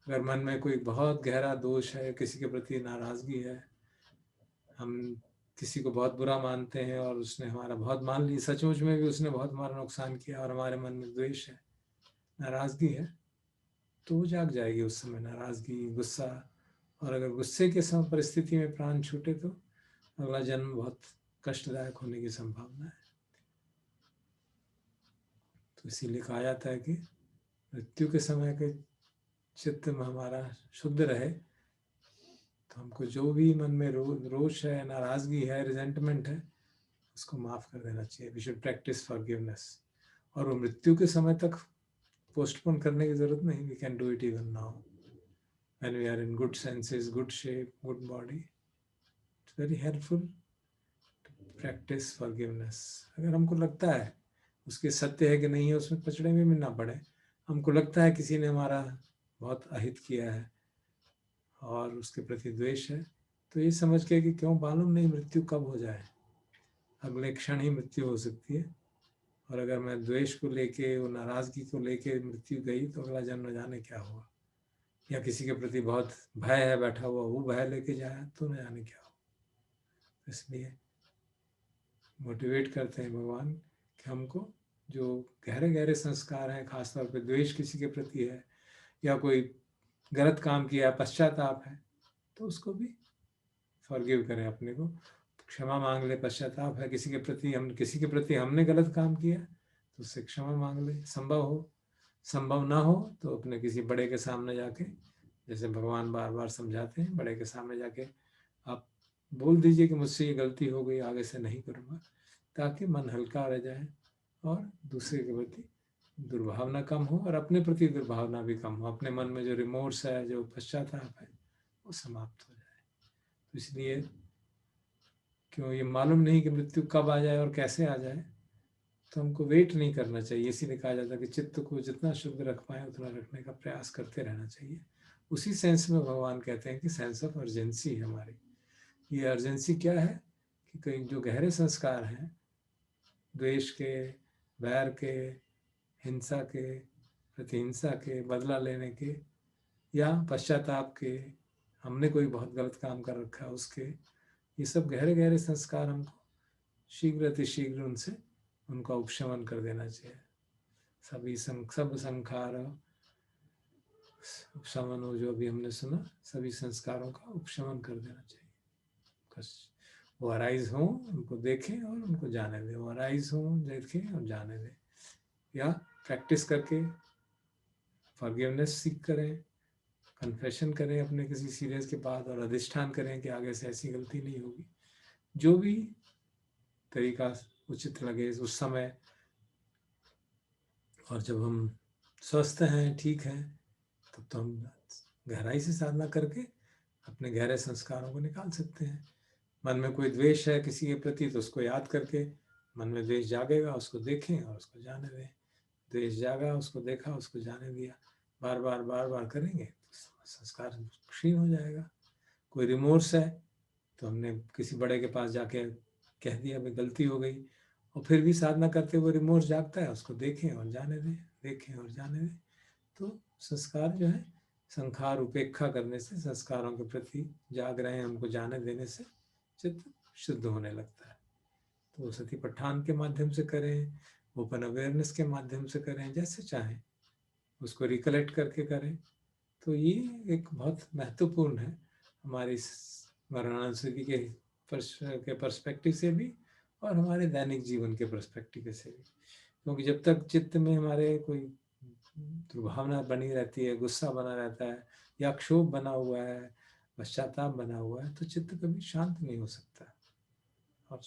अगर मन में कोई बहुत गहरा दोष है, किसी के प्रति नाराजगी है, हम किसी को बहुत बुरा मानते हैं और उसने हमारा बहुत मान ली, सचमुच में भी उसने बहुत हमारा नुकसान किया और हमारे मन में द्वेष है, नाराजगी है, तो वो जाग जाएगी उस समय, नाराजगी, गुस्सा। और अगर गुस्से के समय परिस्थिति में प्राण छूटे तो अगला जन्म बहुत कष्टदायक होने की संभावना है। तो इसीलिए कहा जाता है कि मृत्यु के समय के चित्त में हमारा शुद्ध रहे, तो हमको जो भी मन में रोष है, नाराजगी है, रिजेंटमेंट है, उसको माफ कर देना चाहिए। We should practise forgiveness. और वो मृत्यु के समय तक पोस्टपोन करने की जरूरत नहीं, we can do it even now when we are in good senses, good shape, good body. It's very helpful to practise forgiveness. अगर हमको लगता है उसके सत्य है कि नहीं है, उसमें पचड़े में भी ना पड़े, हमको लगता है किसी ने हमारा बहुत अहित किया है और उसके प्रति द्वेष है, तो ये समझ के कि क्यों मालूम नहीं मृत्यु कब हो जाए, अगले क्षण ही मृत्यु हो सकती है। और अगर मैं द्वेष को लेके, वो नाराजगी को लेके मृत्यु गई तो अगला जन्म जाने क्या हुआ। या किसी के प्रति बहुत भय है बैठा हुआ, वो भय लेके जाए तो न जाने क्या हो। इसलिए मोटिवेट करते हैं भगवान कि हमको जो गहरे गहरे संस्कार हैं, खासतौर पे द्वेष किसी के प्रति है या कोई गलत काम किया, पश्चाताप है, तो उसको भी फॉरगिव करें, अपने को क्षमा मांग ले। पश्चाताप है किसी के प्रति हमने गलत काम किया तो उससे क्षमा मांग ले। संभव ना हो तो अपने किसी बड़े के सामने जाके, जैसे भगवान बार बार समझाते हैं, बड़े के सामने जाके आप बोल दीजिए कि मुझसे ये गलती हो गई, आगे से नहीं करूँगा, ताकि मन हल्का रह जाए और दूसरे के प्रति दुर्भावना कम हो और अपने प्रति दुर्भावना भी कम हो। अपने मन में जो रिमोर्स है, जो पश्चाताप है, वो समाप्त हो जाए। तो इसलिए क्यों ये मालूम नहीं कि मृत्यु कब आ जाए और कैसे आ जाए, तो हमको वेट नहीं करना चाहिए। इसीलिए कहा जाता है कि चित्त को जितना शुद्ध रख पाए उतना रखने का प्रयास करते रहना चाहिए। उसी सेंस में भगवान कहते हैं कि सेंस ऑफ अर्जेंसी है हमारी। ये अर्जेंसी क्या है कि कई जो गहरे संस्कार हैं, द्वेष के, वैर के, हिंसा के, प्रतिहिंसा के, बदला लेने के या पश्चाताप के, हमने कोई बहुत गलत काम कर रखा है उसके, ये सब गहरे गहरे संस्कार हमको शीघ्र अतिशीघ्र उनका उपशमन कर देना चाहिए। सब संखार उपशमन हो, जो भी हमने सुना, सभी संस्कारों का उपशमन कर देना चाहिए। बस वो अराइज हो, उनको देखें और उनको जाने दें, वो अराइज हो, देखें और जाने दें। या प्रैक्टिस करके फॉरगिवनेस सीख करें, कन्फेशन करें अपने किसी सीरियस के बाद और अधिष्ठान करें कि आगे से ऐसी गलती नहीं होगी। जो भी तरीका उचित लगे उस समय, और जब हम स्वस्थ हैं, ठीक हैं, तब तो हम गहराई से साधना करके अपने गहरे संस्कारों को निकाल सकते हैं। मन में कोई द्वेष है किसी के प्रति तो उसको याद करके मन में द्वेष जागेगा, उसको देखें और उसको जाने दें। द्वेष जागा, उसको देखा, उसको जाने दिया, बार बार करेंगे तो संस्कार क्षीण हो जाएगा। कोई रिमोर्स है तो हमने किसी बड़े के पास जाके कह दिया भाई गलती हो गई, और फिर भी साधना करते हुए रिमोर्स जागता है, उसको देखें और जाने दें, देखें और जाने दें। तो संस्कार जो है, संखार उपेक्षा करने से, संस्कारों के प्रति जाग रहे हैं उनको जाने देने से चित्त शुद्ध होने लगता है। तो सती पठान के माध्यम से करें, ओपन अवेयरनेस के माध्यम से करें, जैसे चाहें उसको रिकलेक्ट करके करें। तो ये एक बहुत महत्वपूर्ण है हमारी वाराणसी के पर्सपेक्टिव से भी और हमारे दैनिक जीवन के पर्सपेक्टिव से भी। क्योंकि जब तक चित्त में हमारे कोई दुर्भावना बनी रहती है, गुस्सा बना रहता है, या क्षोभ बना हुआ है, पश्चाताप बना हुआ है, तो चित्त कभी शांत नहीं हो सकता। और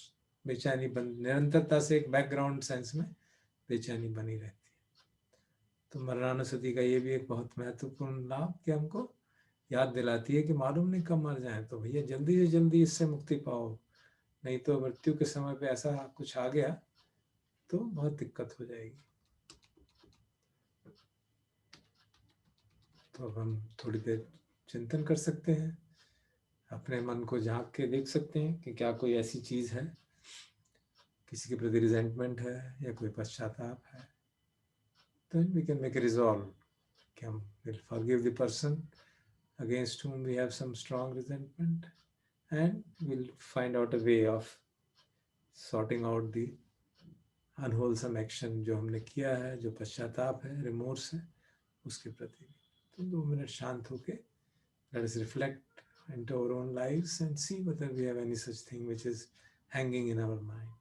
बेचैनी निरंतरता से एक बैकग्राउंड सेंस में बेचैनी बनी रहती है। तो मरणानुस्मृति का ये भी एक बहुत महत्वपूर्ण लाभ कि हमको याद दिलाती है कि मालूम नहीं कब मर जाए, तो भैया जल्दी से जल्दी इससे मुक्ति पाओ, नहीं तो मृत्यु के समय पे ऐसा कुछ आ गया तो बहुत दिक्कत हो जाएगी। तो अब हम थोड़ी देर चिंतन कर सकते हैं, अपने मन को झांक के देख सकते हैं कि क्या कोई ऐसी चीज़ है, किसी के प्रति रिजेंटमेंट है या कोई पश्चाताप है। तो we can make a resolve कि हम will forgive the person against whom we have some strong resentment, and we'll find out a way of sorting out the unwholesome action जो हमने किया है, जो पश्चाताप है, रिमोर्स है, उसके प्रति। तो 2 मिनट शांत होके let us reflect into our own lives and see whether we have any such thing which is hanging in our mind.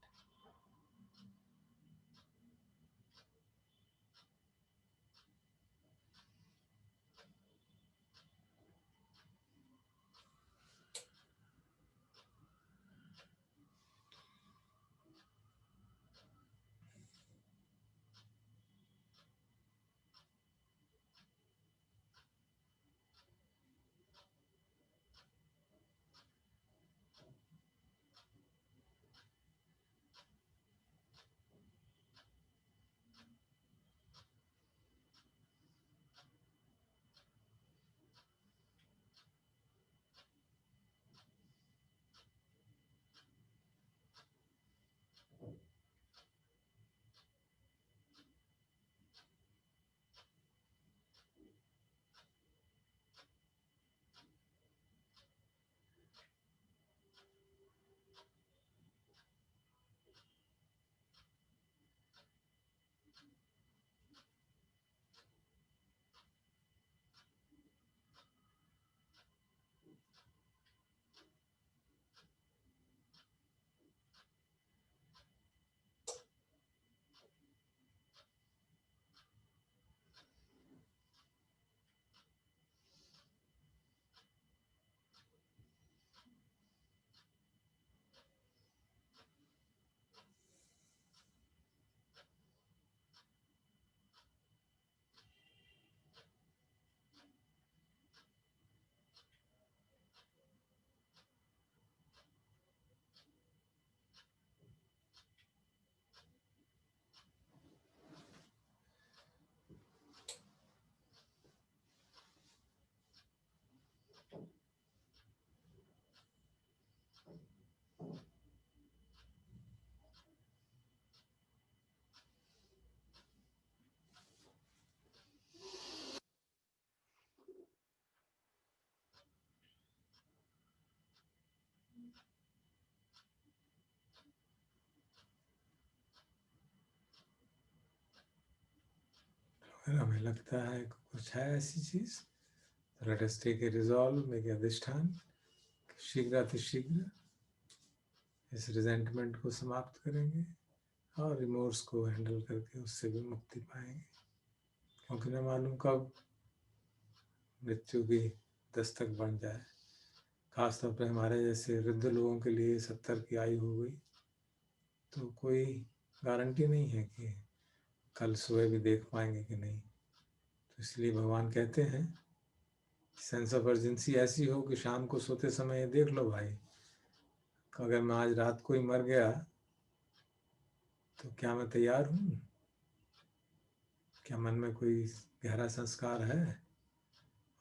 अगर हमें लगता है कुछ है ऐसी चीज, तो let us take a resolve, make अधिष्ठान, शीघ्र अतिशीघ्र इस रिजेंटमेंट को समाप्त करेंगे और रिमोर्स को हैंडल करके उससे भी मुक्ति पाएंगे। क्योंकि न मालूम कब मृत्यु की दस्तक बन जाए। खासतौर पर हमारे जैसे वृद्ध लोगों के लिए 70 की आयु हो गई तो कोई गारंटी नहीं है कि कल सुबह भी देख पाएंगे कि नहीं। तो इसलिए भगवान कहते हैं सेंस ऑफ अर्जेंसी ऐसी हो कि शाम को सोते समय देख लो भाई, अगर मैं आज रात को ही मर गया तो क्या मैं तैयार हूँ? क्या मन में कोई गहरा संस्कार है?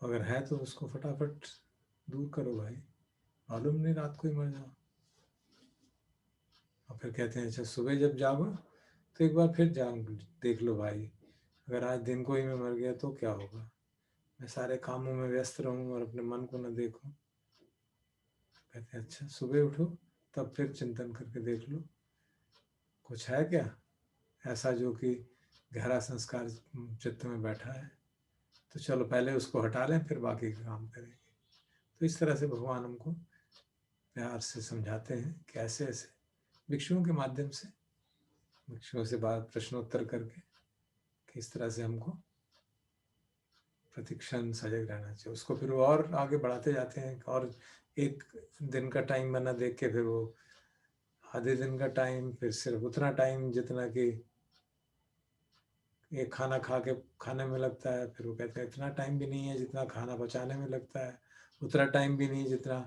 अगर है तो उसको फटाफट दूर करो भाई, मालूम नहीं रात को ही मर जाओ। और फिर कहते हैं अच्छा सुबह जब जागो तो एक बार फिर जाग देख लो भाई, अगर आज दिन को ही मैं मर गया तो क्या होगा? मैं सारे कामों में व्यस्त रहूं और अपने मन को न देखूं। कहते हैं अच्छा सुबह उठो तब फिर चिंतन करके देख लो कुछ है क्या ऐसा जो कि गहरा संस्कार चित्त में बैठा है, तो चलो पहले उसको हटा लें फिर बाकी का काम करेंगे। तो इस तरह से भगवान हमको प्यार से समझाते हैं कि ऐसे ऐसे भिक्षुओं के माध्यम से, भिक्षुओं से बात प्रश्नोत्तर करके किस तरह से हमको प्रतिक्षण सजग रहना चाहिए। उसको फिर वो और आगे बढ़ाते जाते हैं और एक दिन का टाइम बना देख के फिर वो आधे दिन का टाइम, फिर सिर्फ उतना टाइम जितना कि एक खाना खा के खाने में लगता है, फिर वो कहते हैं इतना टाइम भी नहीं है जितना खाना पचाने में लगता है, उतना टाइम भी नहीं जितना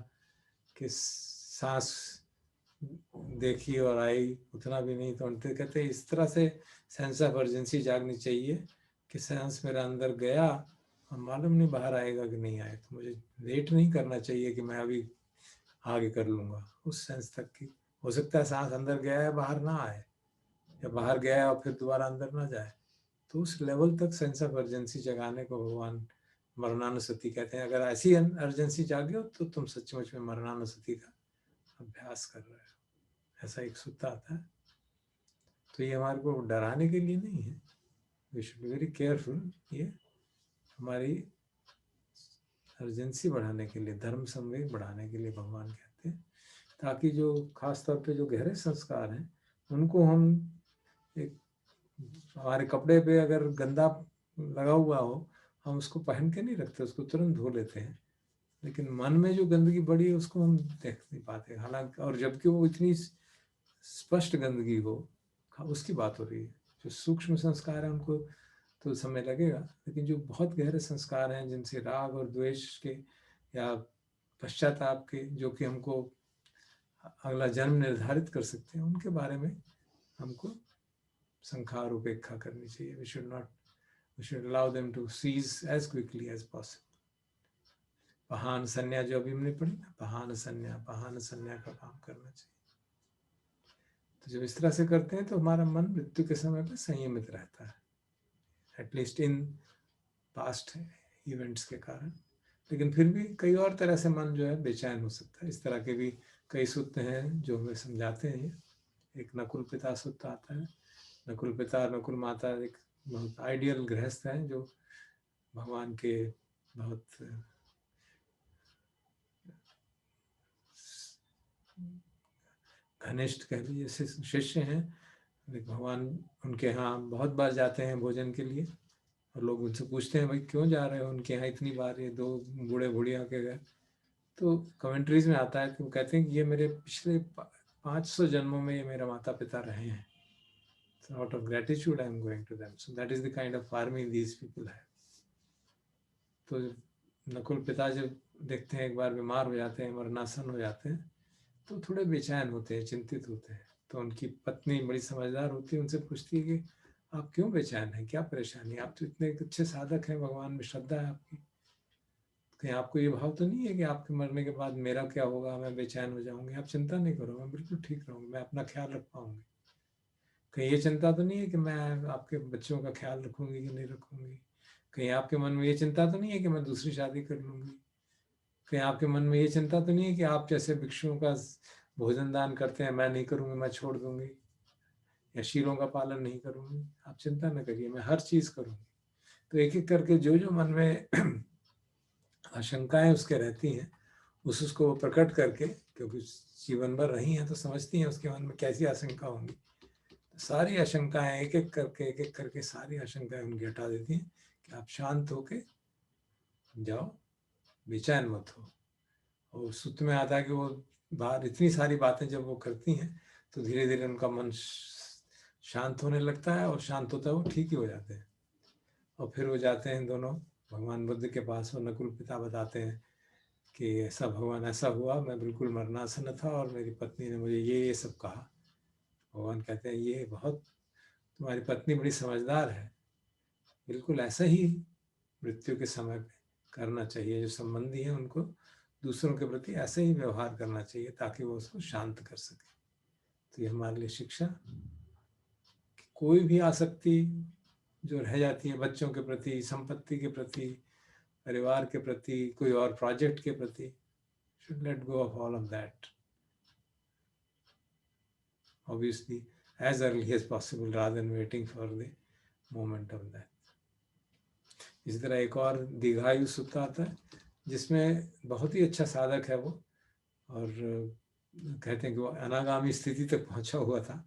कि सांस देखी और आई, उतना भी नहीं। तो उनके कहते हैं इस तरह से सेंस ऑफ अर्जेंसी जागनी चाहिए कि सांस मेरा अंदर गया और मालूम नहीं बाहर आएगा कि नहीं आए, तो मुझे वेट नहीं करना चाहिए कि मैं अभी आगे कर लूँगा उस सेंस तक की। हो सकता है सांस अंदर गया है बाहर ना आए, या बाहर गया है और फिर दोबारा अंदर ना जाए। तो उस लेवल तक सेंस ऑफ अर्जेंसी जगाने को भगवान मरणानुसति कहते हैं। अगर ऐसी अर्जेंसी जागे हो तो तुम सचमुच में मरणानुसति का अभ्यास कर रहे हो। ऐसा एक सूत्र आता है। तो ये हमारे को डराने के लिए नहीं है, we should be very careful. ये हमारी अर्जेंसी बढ़ाने के लिए, धर्म संवेग बढ़ाने के लिए भगवान कहते हैं, ताकि जो खास तौर पे जो गहरे संस्कार हैं उनको हम एक, हमारे कपड़े पे अगर गंदा लगा हुआ हो हम उसको पहन के नहीं रखते, उसको तुरंत धो लेते हैं, लेकिन मन में जो गंदगी बड़ी है उसको हम देख नहीं पाते। हालांकि और जबकि वो इतनी स्पष्ट गंदगी हो, उसकी बात हो रही है। जो सूक्ष्म संस्कार है उनको तो समय लगेगा, लेकिन जो बहुत गहरे संस्कार हैं जिनसे राग और द्वेष के या पश्चाताप के, जो कि हमको अगला जन्म निर्धारित कर सकते हैं, उनके बारे में हमको संखार उपेक्षा करनी चाहिए। We should allow them to cease as quickly as possible. पहान संन्या जो अभी हमने पढ़ी ना, पहान संन्या का काम करना चाहिए। तो जब इस तरह से करते हैं तो हमारा मन मृत्यु के समय पर संयमित रहता है, एटलीस्ट इन पास्ट इवेंट्स के कारण। लेकिन फिर भी कई और तरह से मन जो है बेचैन हो सकता है। इस तरह के भी कई सूत्र हैं जो हमें समझाते हैं। एक नकुल पिता सूत्र आता है। नकुल पिता और नकुल माता एक बहुत आइडियल गृहस्थ हैं जो भगवान के बहुत घनिष्ठ कह लीजिए शिष्य हैं। भगवान उनके यहाँ बहुत बार जाते हैं भोजन के लिए, और लोग उनसे पूछते हैं भाई क्यों जा रहे हो उनके यहाँ इतनी बार, ये दो बूढ़े बुढ़िया के घर। तो कमेंट्रीज में आता है कि वो कहते हैं कि ये मेरे पिछले 500 जन्मों में ये मेरा माता पिता रहे हैं। So out of gratitude I am going to them. So that is the kind of army these people have. तो नकुल पिता जब देखते हैं एक बार बीमार हो जाते हैं, मरणासन हो जाते हैं, तो थोड़े बेचैन होते हैं, चिंतित होते हैं। तो उनकी पत्नी बड़ी समझदार होती है, उनसे पूछती है कि आप क्यों बेचैन हैं, क्या परेशानी है? आप तो इतने अच्छे साधक हैं, भगवान में श्रद्धा है आपकी, कहीं आपको ये भाव तो नहीं है कि आपके मरने के बाद मेरा क्या होगा, मैं बेचैन हो जाऊंगी? आप चिंता नहीं करो, मैं बिल्कुल ठीक रहूंगी, मैं अपना ख्याल रख पाऊंगी। कहीं ये चिंता तो नहीं है कि मैं आपके बच्चों का ख्याल रखूंगी कि नहीं रखूंगी? कहीं आपके मन में ये चिंता तो नहीं है कि मैं दूसरी शादी कर लूंगी? कहीं आपके मन में ये चिंता तो नहीं है कि आप जैसे भिक्षुओं का भोजन दान करते हैं मैं नहीं करूंगी, मैं छोड़ दूंगी, या शीलों का पालन नहीं करूंगी? आप चिंता न करिए, मैं हर चीज करूंगी। तो एक एक करके जो जो मन में आशंकाएं उसके रहती हैं उसको वो प्रकट करके, क्योंकि जीवन भर रही हैं तो समझती हैं उसके मन में कैसी आशंका होंगी, तो सारी आशंकाएं एक एक करके सारी आशंकाएं उनकी हटा देती हैं कि आप शांत होके जाओ, बेचैन मत हो। और सूत्र में आता है कि वो बाहर इतनी सारी बातें जब वो करती हैं तो धीरे धीरे उनका मन शांत होने लगता है, और शांत होता है वो ठीक ही हो जाते हैं। और फिर वो जाते हैं दोनों भगवान बुद्ध के पास, और नकुल पिता बताते हैं कि ऐसा भगवान ऐसा हुआ, मैं बिल्कुल मरणासन था और मेरी पत्नी ने मुझे ये सब कहा। भगवान कहते हैं ये बहुत, तुम्हारी पत्नी बड़ी समझदार है, बिल्कुल ऐसा ही मृत्यु के समय पे करना चाहिए। जो संबंधी हैं उनको दूसरों के प्रति ऐसे ही व्यवहार करना चाहिए ताकि वो उसको शांत कर सके। तो ये हमारे लिए शिक्षा कि कोई भी आसक्ति जो रह जाती है बच्चों के प्रति, संपत्ति के प्रति, परिवार के प्रति, कोई और प्रोजेक्ट के प्रति, should let go of all of that obviously as early as possible rather than waiting for the moment of that. इसी तरह एक और दीर्घायु सूत्र आता है जिसमें बहुत ही अच्छा साधक है वो, और कहते हैं कि वो अनागामी स्थिति तक पहुंचा हुआ था,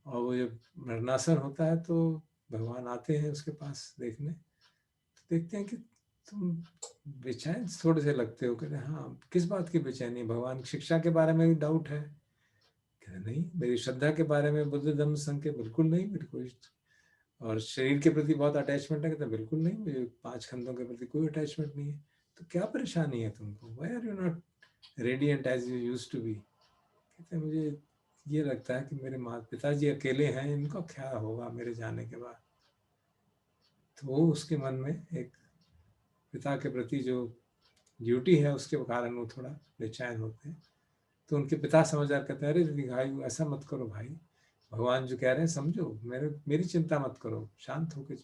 और वो जब मरणासन होता है तो भगवान आते हैं उसके पास देखने, तो देखते हैं कि तुम बेचैन थोड़े से लगते हो। कहते हैं हाँ, किस बात की बेचैनी? भगवान शिक्षा के बारे में भी डाउट है? कहते नहीं, मेरी श्रद्धा के बारे में, बुद्ध धम्म संघ के बिल्कुल नहीं, मेरी कोई, और शरीर के प्रति बहुत अटैचमेंट है? कहते बिल्कुल नहीं, मुझे 5 खंडों के प्रति कोई अटैचमेंट नहीं है। तो क्या परेशानी है तुमको? Why are you not radiant as you used to be? कहते मुझे ये लगता है कि मेरे माता पिताजी अकेले हैं, इनका क्या होगा मेरे जाने के बाद? तो वो उसके मन में एक पिता के प्रति जो ड्यूटी है उसके कारण वो थोड़ा बेचैन होते हैं। तो उनके पिता समझदार कहते हैं, अरे दीर्घायु ऐसा मत करो भाई, भगवान जो कह रहे हैं समझो, मेरी चिंता मत करो, शांत होकर,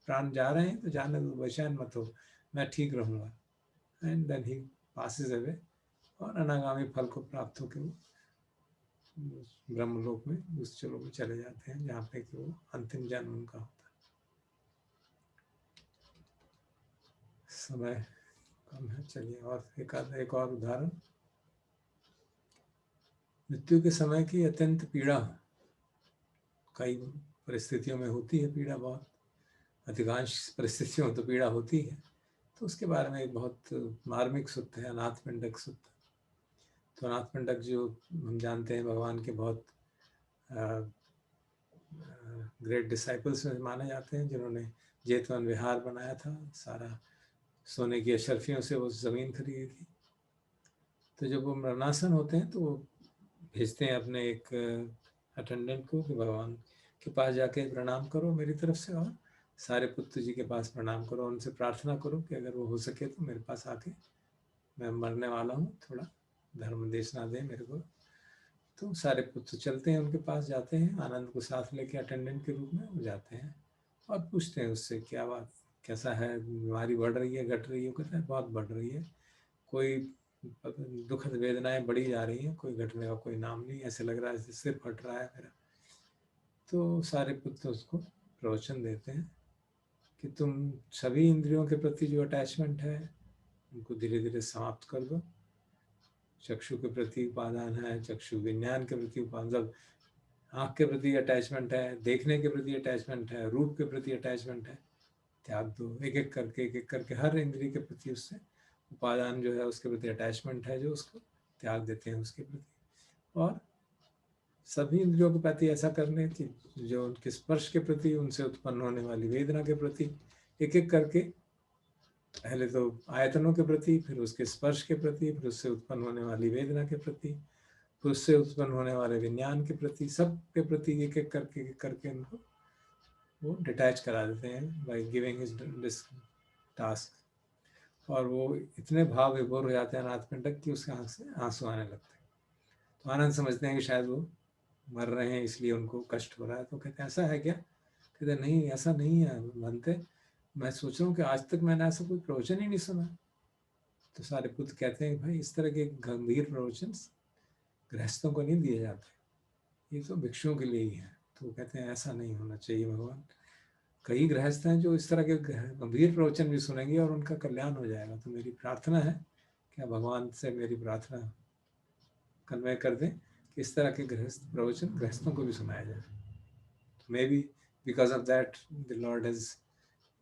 प्राण जा रहे हैं तो जाने दो, बेचैन मत हो, मैं ठीक रहूँगा। And then he passes away, और अनागामी फल को प्राप्त होकर वो ब्रह्मलोक में, उस चलो में चले जाते हैं जहाँ पे कि वो अंतिम जन्म उनका होता है। समय कम है, चलिए और एक और उदाहरण। मृत्यु के समय की अत्यंत पीड़ा कई परिस्थितियों में होती है, पीड़ा बहुत, अधिकांश परिस्थितियों में तो पीड़ा होती है। तो उसके बारे में एक बहुत मार्मिक सूत्र है, अनाथ पिंडक सूत्र। तो अनाथ पिंडक जो हम जानते हैं भगवान के बहुत ग्रेट डिसाइपल्स में माने जाते हैं, जिन्होंने जेतवन विहार बनाया था, सारा सोने की अशर्फियों से वो ज़मीन खरीदी थी। तो जब वो मरणासन होते हैं तो वो भेजते हैं अपने एक अटेंडेंट को कि भगवान के पास जाके प्रणाम करो मेरी तरफ से, और सारे पुत्र जी के पास प्रणाम करो, उनसे प्रार्थना करो कि अगर वो हो सके तो मेरे पास आके, मैं मरने वाला हूँ, थोड़ा धर्म देशना दे मेरे को। तो सारे पुत्र चलते हैं उनके पास, जाते हैं, आनंद को साथ लेके अटेंडेंट के रूप में वो जाते हैं और पूछते हैं उससे क्या बात, कैसा है, बीमारी बढ़ रही है घट रही है? कहता है बहुत बढ़ रही है, कोई दुखद वेदनाएं बढ़ी जा रही हैं, कोई घटने का कोई नाम नहीं, ऐसे लग रहा है जैसे सिर फट रहा है मेरा। तो सारे पुत्र उसको प्रवचन देते हैं कि तुम सभी इंद्रियों के प्रति जो अटैचमेंट है उनको धीरे धीरे समाप्त कर दो। चक्षु के प्रति उपादान है, चक्षु विज्ञान के प्रति उपादान, मतलब आँख के प्रति अटैचमेंट है, देखने के प्रति अटैचमेंट है, रूप के प्रति अटैचमेंट है, त्याग दो। एक एक करके हर इंद्रिय के प्रति उससे उपादान जो है उसके प्रति अटैचमेंट है जो उसको त्याग देते हैं उसके प्रति। और सभी इंद्रियों के प्रति ऐसा करने की, जो उनके स्पर्श के प्रति, उनसे उत्पन्न होने वाली वेदना के प्रति, एक एक करके, पहले तो आयतनों के प्रति, फिर उसके स्पर्श के प्रति, फिर उससे उत्पन्न होने वाली वेदना के प्रति, फिर उससे उत्पन्न होने वाले विज्ञान के प्रति, सब के प्रति एक एक करके उनको वो डिटैच करा देते हैं बाय गिविंग दिस टास्क। और वो इतने भाव विभोर हो जाते हैं अनाथ पिंडक कि उसके आँख से आंसू आने लगते हैं। तो आनंद समझते हैं कि शायद वो मर रहे हैं इसलिए उनको कष्ट हो रहा है। तो कहते हैं ऐसा है क्या? कहते नहीं, ऐसा नहीं है बनते, मैं सोच रहा हूँ कि आज तक मैंने ऐसा कोई प्रवचन ही नहीं सुना। तो सारे पुत्र कहते हैं भाई इस तरह के गंभीर प्रवचन गृहस्थों को नहीं दिए जाते, ये तो भिक्षुओं के लिए ही है। तो कहते हैं ऐसा नहीं होना चाहिए भगवान, कई गृहस्थ हैं जो इस तरह के गंभीर प्रवचन भी सुनेंगे और उनका कल्याण हो जाएगा। तो मेरी प्रार्थना है कि आप भगवान से मेरी प्रार्थना कन्वे कर दें कि इस तरह के गृहस्थ प्रवचन गृहस्थों को भी सुनाया जाए। तो maybe because of that the lord has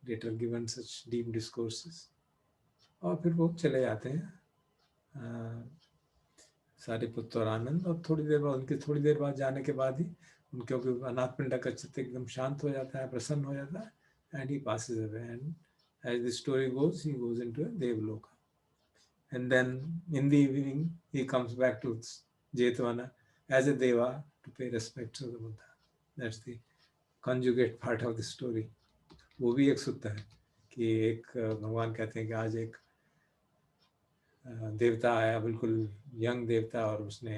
later given such deep discourses. और फिर वो चले जाते हैं सारे पुत्र और आनंद, और थोड़ी देर बाद जाने के बाद ही उनके अनाथ पिंडक का चित्त एकदम शांत हो जाता है, प्रसन्न हो जाता है, and he passes away. And as the story goes, he goes into a Devloka. And then in the evening, he comes back to Jetavana as a Deva to pay respect to the Buddha. That's the conjugate part of the story. वो भी एक सूत्र है कि एक भगवान कहते हैं कि आज एक देवता आया, बिल्कुल यंग देवता, और उसने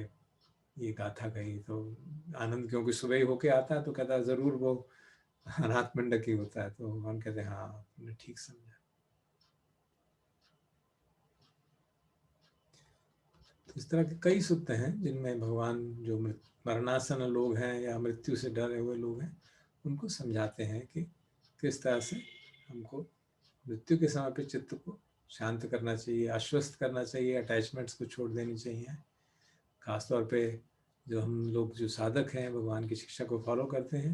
ये गाथा कही। तो आनंद क्योंकि सुबह ही होके आता है तो कहता है ज़रूर वो अनाथ मंडक ही होता है। तो भगवान कहते हैं हाँ, तुमने ठीक समझा। तो इस तरह के कई सूत्र हैं जिनमें भगवान जो मरणासन लोग हैं या मृत्यु से डरे हुए लोग हैं उनको समझाते हैं कि किस तरह से हमको मृत्यु के समय पे चित्त को शांत करना चाहिए, आश्वस्त करना चाहिए, अटैचमेंट्स को छोड़ देनी चाहिए। खासतौर पे जो हम लोग जो साधक हैं, भगवान की शिक्षा को फॉलो करते हैं,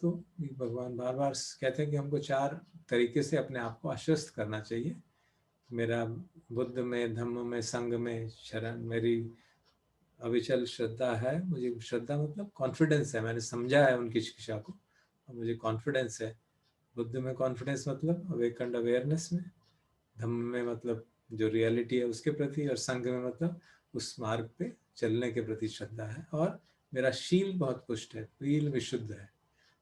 तो भगवान बार बार कहते हैं कि हमको 4 तरीके से अपने आप को आश्वस्त करना चाहिए। मेरा बुद्ध में, धम्म में, संघ में शरण, मेरी अविचल श्रद्धा है। मुझे श्रद्धा मतलब कॉन्फिडेंस है, मैंने समझा है उनकी शिक्षा को और मुझे कॉन्फिडेंस है। बुद्ध में कॉन्फिडेंस मतलब अवेकन्ड अवेयरनेस में, धम्म में मतलब जो रियलिटी है उसके प्रति, और संघ में मतलब उस मार्ग पे चलने के प्रति श्रद्धा है। और मेरा शील बहुत पुष्ट है, शील विशुद्ध है।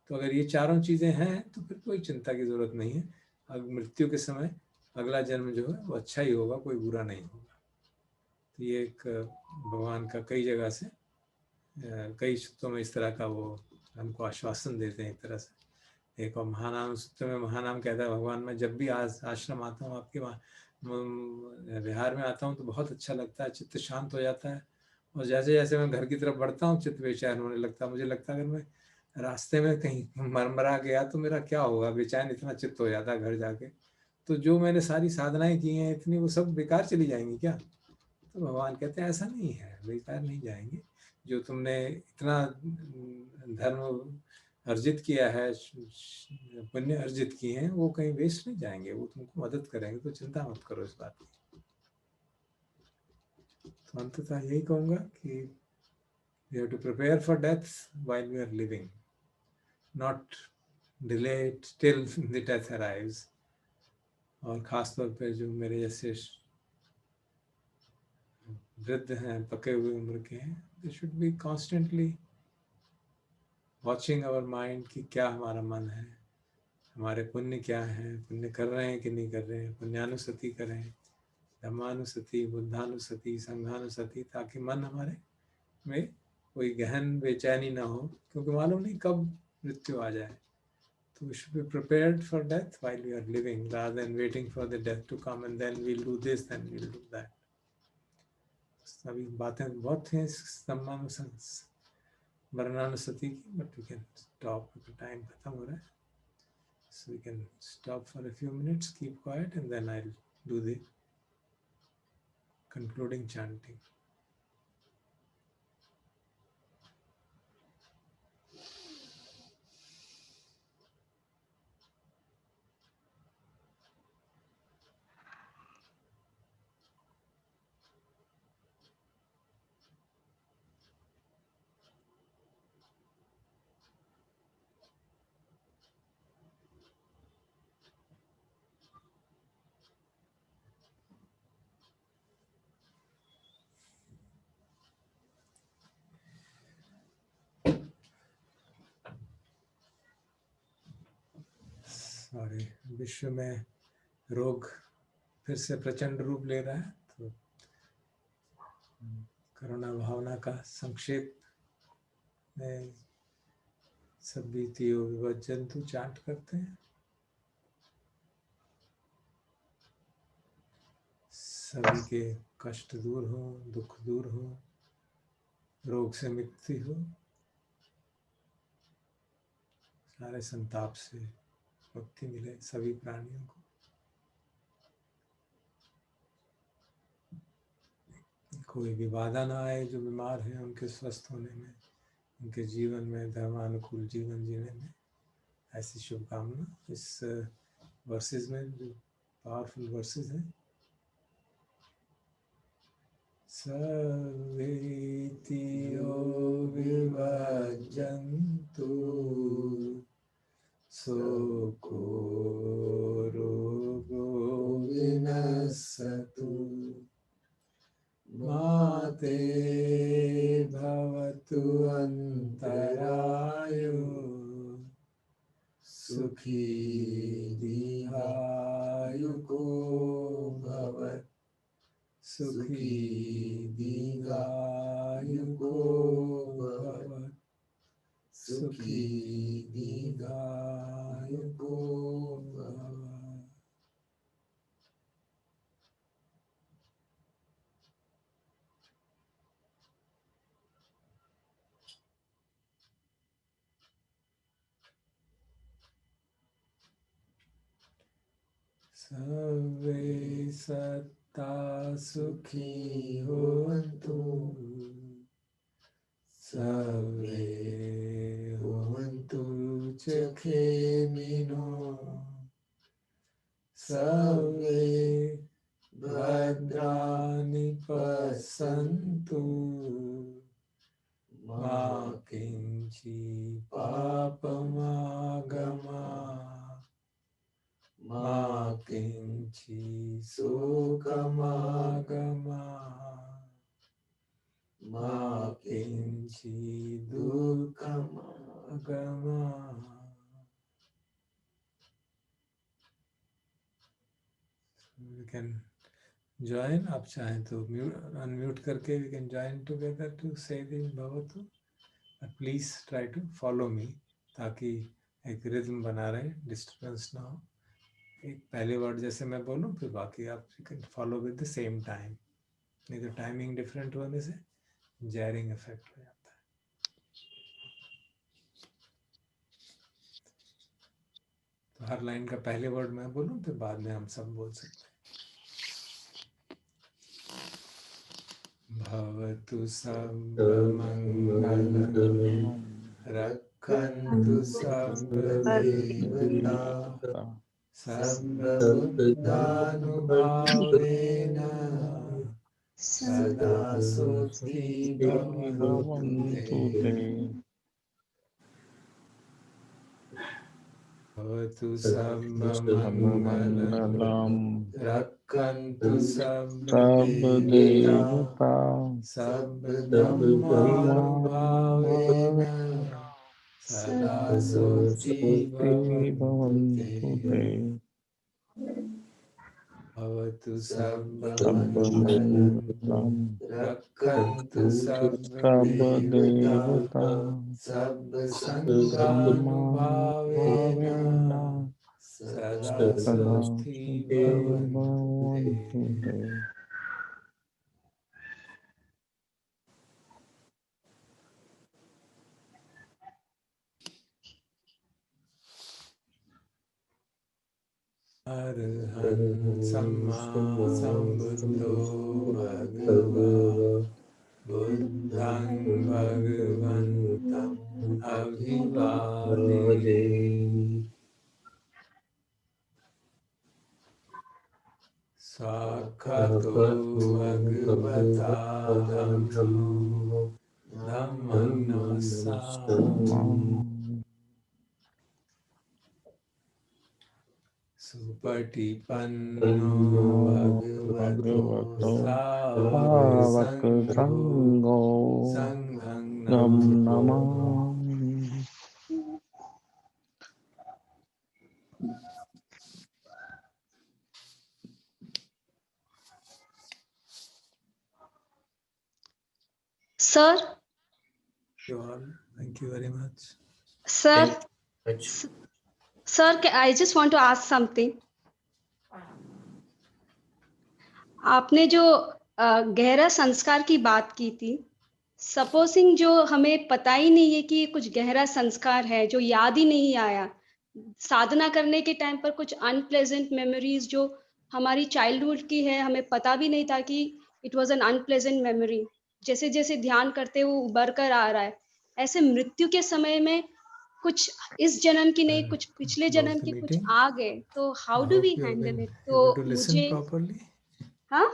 तो अगर ये चारों चीज़ें हैं तो फिर कोई चिंता की ज़रूरत नहीं है। अब मृत्यु के समय अगला जन्म जो है वो अच्छा ही होगा, कोई बुरा नहीं होगा। तो ये एक भगवान का कई जगह से कई सूत्रों में इस तरह का वो हमको आश्वासन देते हैं एक तरह से। एक और महानाम सूत्र में महानाम कहता है भगवान, मैं जब भी आश्रम आता हूँ, आपके वहाँ बिहार में आता हूँ तो बहुत अच्छा लगता है, चित्त शांत हो जाता है। और जैसे जैसे मैं घर की तरफ बढ़ता हूँ चित्त बेचैन होने लगता है। मुझे लगता है अगर मैं रास्ते में कहीं मरमरा गया तो मेरा क्या होगा, बेचैन इतना चित्त हो जाता है घर जाके। तो जो मैंने सारी साधनाएं की हैं इतनी, वो सब बेकार चली जाएंगी क्या? तो भगवान कहते हैं ऐसा नहीं है, बेकार नहीं जाएंगे। जो तुमने इतना धर्म अर्जित किया है, पुण्य अर्जित किए हैं, वो कहीं वेस्ट नहीं जाएंगे, वो तुमको मदद करेंगे। तो चिंता मत करो इस बात की। तो अंततः यही कहूँगा कि we have to prepare for death while we are living, not delay it till the death arrives. और ख़ास तौर पे जो मेरे जैसे वृद्ध हैं, पके हुए उम्र के हैं, they should be constantly watching our mind कि क्या हमारा मन है, हमारे पुण्य क्या है, पुण्य कर रहे हैं कि नहीं कर रहे हैं। पुण्यानुसति करें, धम्मानुसति, बुद्धानुसति, संघानुसति, ताकि मन हमारे में कोई गहन बेचैनी ना हो, क्योंकि मालूम नहीं कब मृत्यु आ जाए। तो we should be prepared for death while we are living, rather than waiting for the death to come and then we'll do this, then we'll do that. सभी बातें बहुत हैं मरणानुसति की, but we can stop, time खत्म हो रहा है। So we can stop for a few minutes, keep quiet, and then I'll do the concluding chanting. Sorry, विश्व में रोग फिर से प्रचंड रूप ले रहा है, तो करुणा भावना का संक्षेप में सभी तीयो विभजन्तु चांट करते हैं। सभी के कष्ट दूर हो, दुख दूर हो, रोग से मुक्ति हो, सारे संताप से मुक्ति मिले सभी प्राणियों को। कोई भी बाधा ना आए जो बीमार हैं उनके स्वस्थ होने में, उनके जीवन में धर्मानुकूल जीवन जीने में, ऐसी शुभकामना इस वर्सेस में, जो पावरफुल वर्सेस हैं। सर्वेतियो विभजन्तु सुको रोगो विनश्यतु माते भवतु सर्वे सत्ता सुखी होन्तु सर्वे होन्तु सुखिनो सर्वे भद्राणि पश्यन्तु मा किञ्चित् पापमागमात् मा किञ्चित् शोकमागमात् मा किञ्चित् दुःखमागमात्. We can join. आप चाहें तो unmute करके we can join together to say the भवतु. Please try to follow me ताकि एक रिदम बना रहे, डिस्टर्बेंस ना हो. एक पहले वर्ड जैसे मैं बोलूं फिर बाकी आप you can follow with the same time. नहीं तो टाइमिंग डिफरेंट होने से जैरिंग इफेक्ट हो जाता है. तो हर लाइन का पहले वर्ड मैं बोलूं फिर बाद में हम सब बोल सकते हैं. भवतु सर्वमङ्गलं रक्षन्तु सर्वदेवता सर्वबुद्धानुभावेन सदा सुखी भवन्तु ते. भवतु सर्वमङ्गलं रक्षन्तु सर्वदेवता सर्वधर्मानुभावेन सदा सुखी भवन्तु ते. भवतु सर्वमङ्गलं रक्षन्तु सर्वदेवता सर्वसङ्घानुभावेन सदा सुखी भवन्तु ते. अरहं सम्मा सम्बुद्धो भगवान् बुद्धं भगवन्तम् अभिवादयामि. साक्षातो भगवता धम्मो धम्मं नमस्सामि. सुपटिपन्नो भगवतो सावकसङ्घो संघं Namami. Sir, Thank you very much. sir, sir, I just want to ask something. आपने जो गहरा संस्कार की बात की थी, सपोजिंग जो हमें पता ही नहीं है कि ये कुछ गहरा संस्कार है, जो याद ही नहीं आया, साधना करने के टाइम पर कुछ अनप्लेजेंट मेमोरीज जो हमारी चाइल्डहुड की है, हमें पता भी नहीं था कि it was an unpleasant memory. जैसे जैसे ध्यान करते वो उभर कर आ रहा है. ऐसे मृत्यु के समय में कुछ इस जन्म की नहीं, कुछ पिछले जन्म की कुछ आ गए, तो how do we handle it? तो मुझे हाँ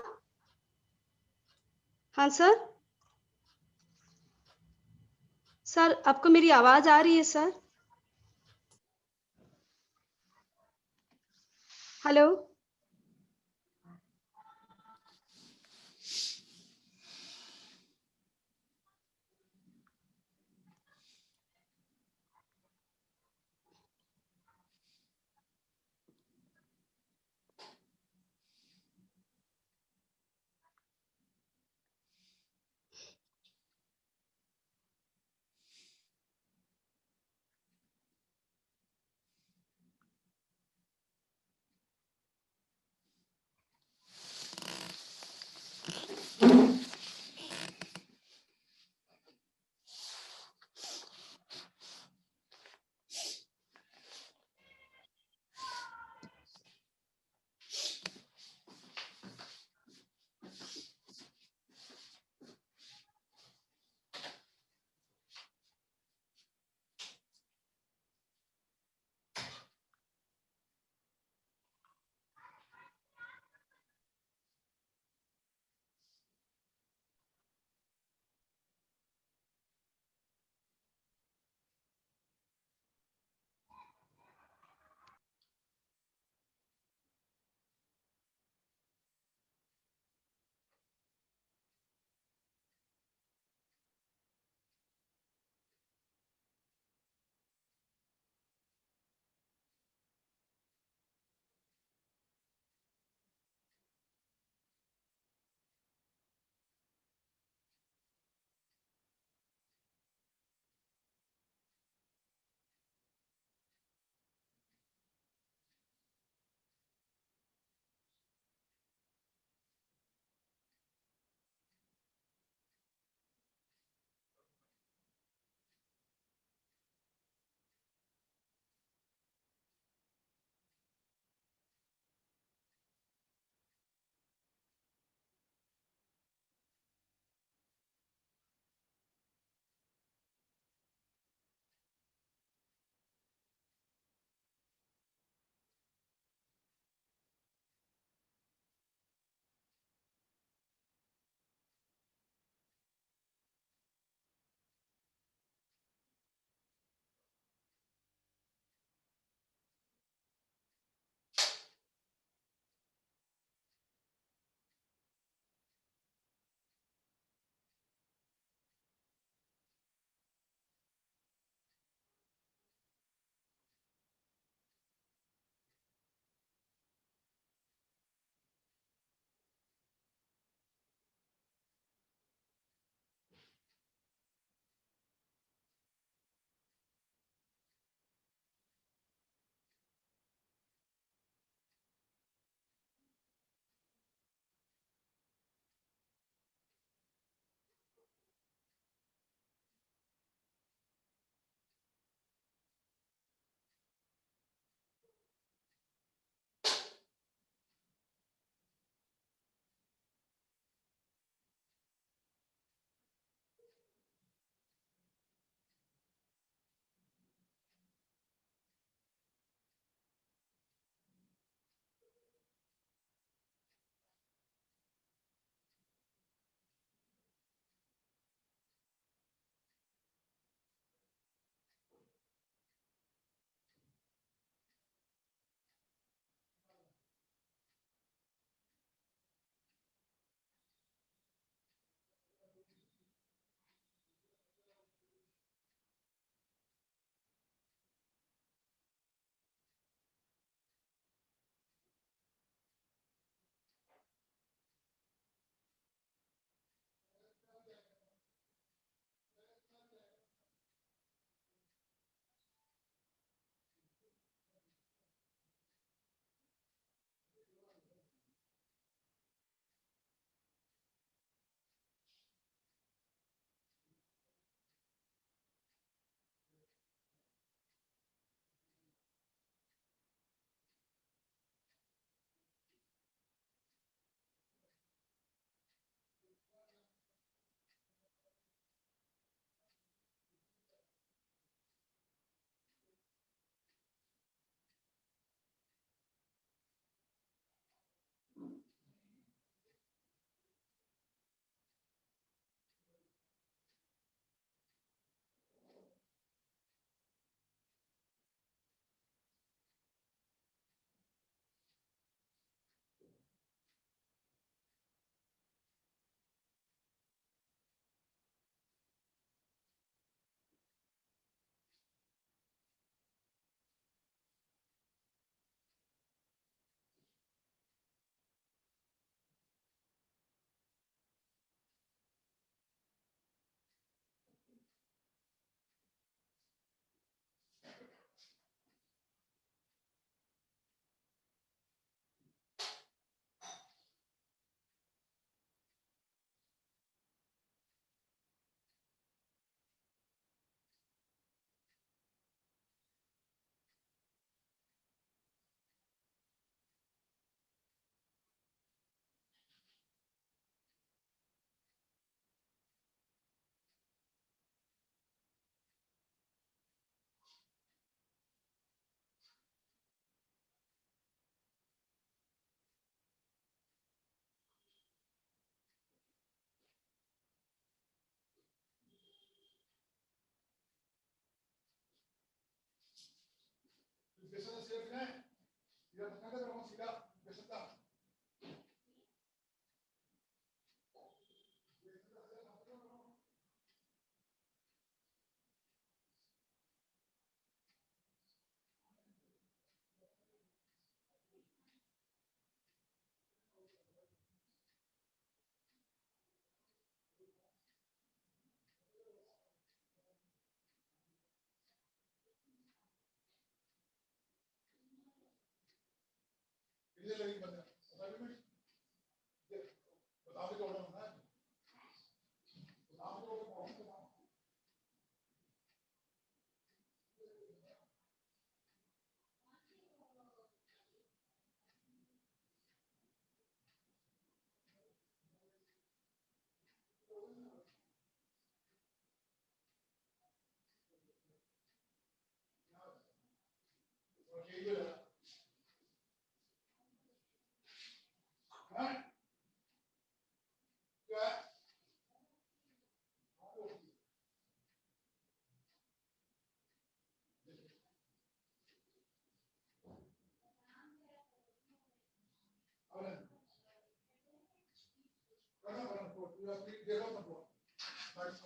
हाँ सर. सर आपको मेरी आवाज आ रही है सर? हेलो.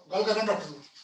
गल करना डॉक्टर